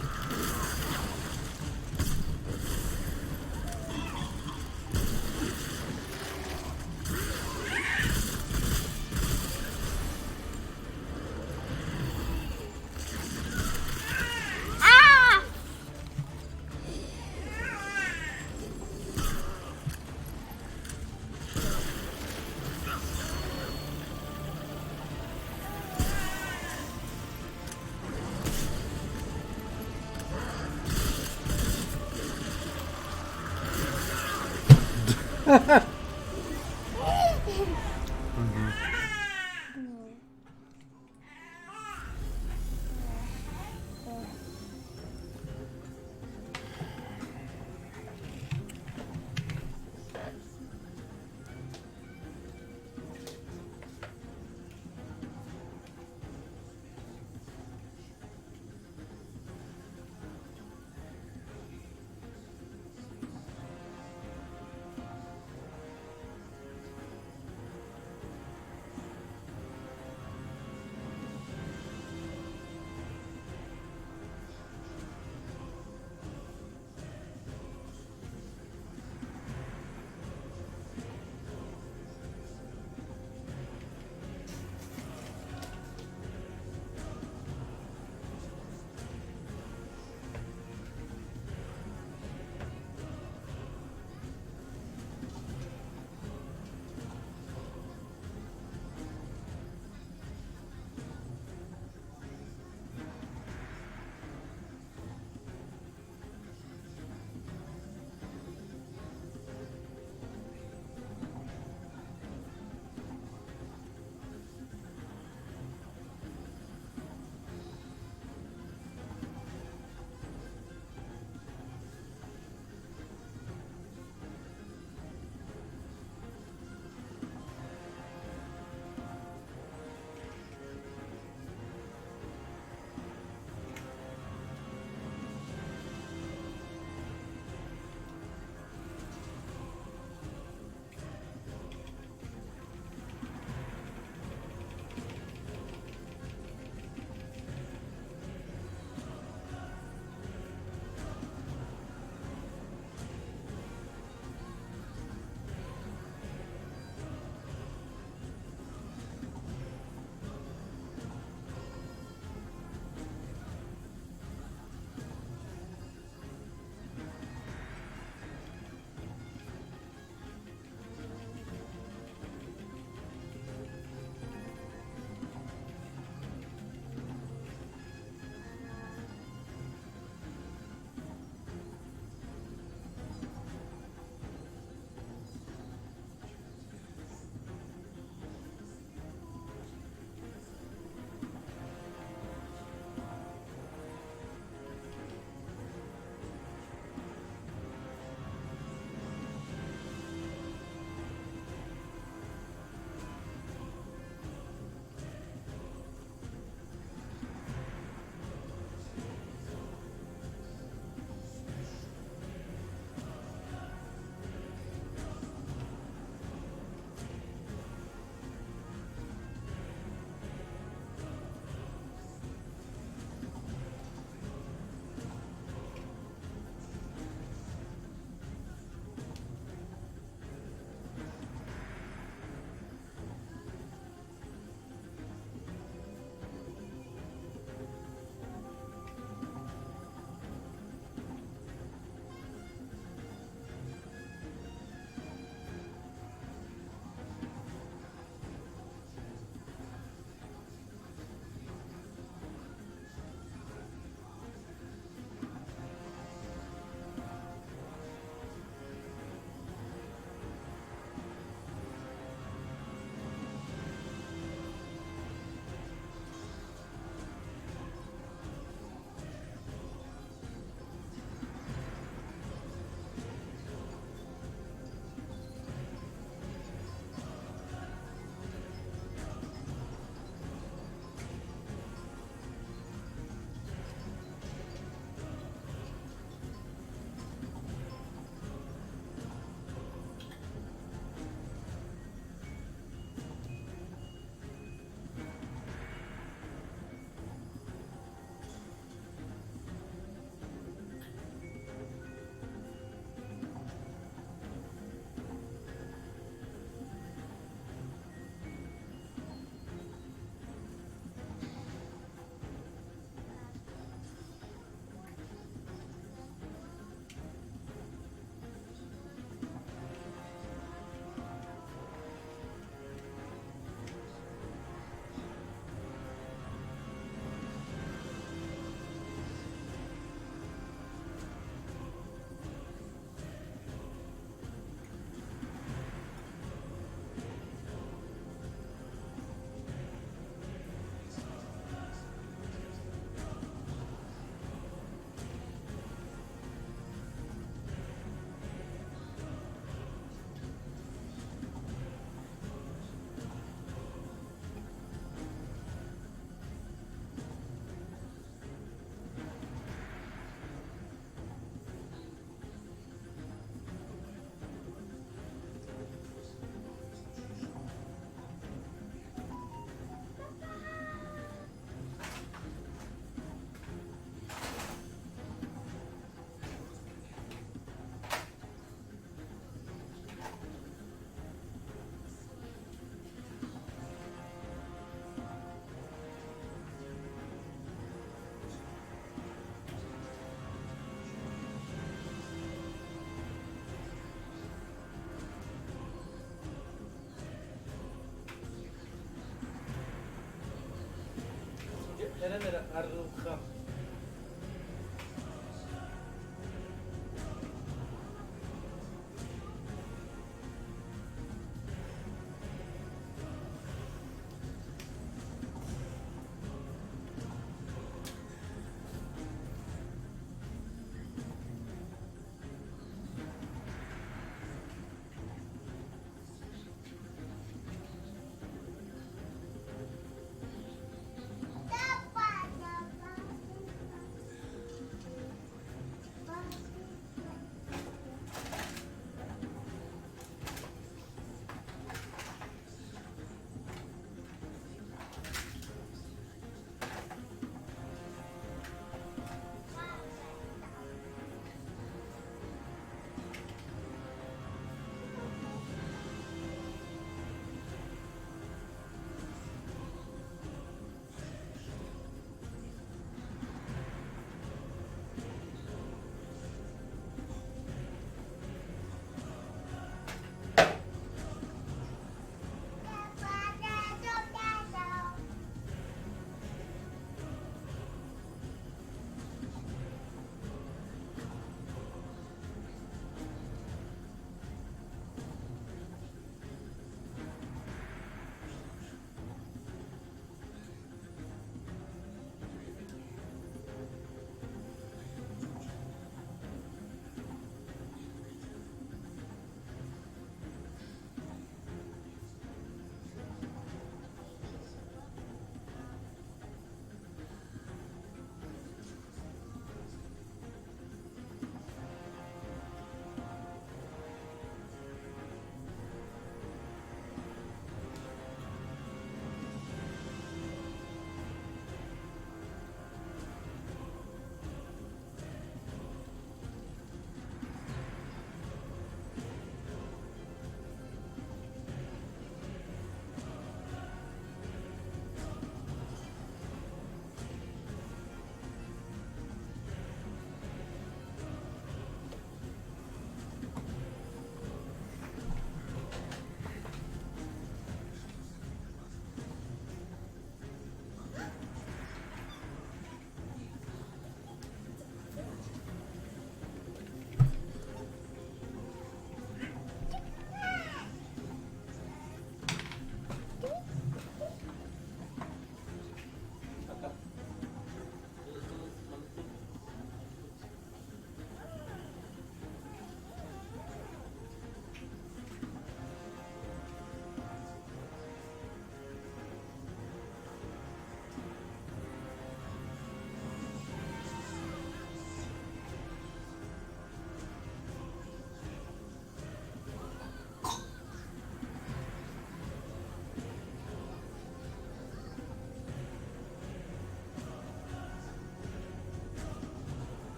Nerelere arıyorum?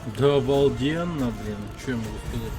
Да обалденно, блин. Что я могу сказать?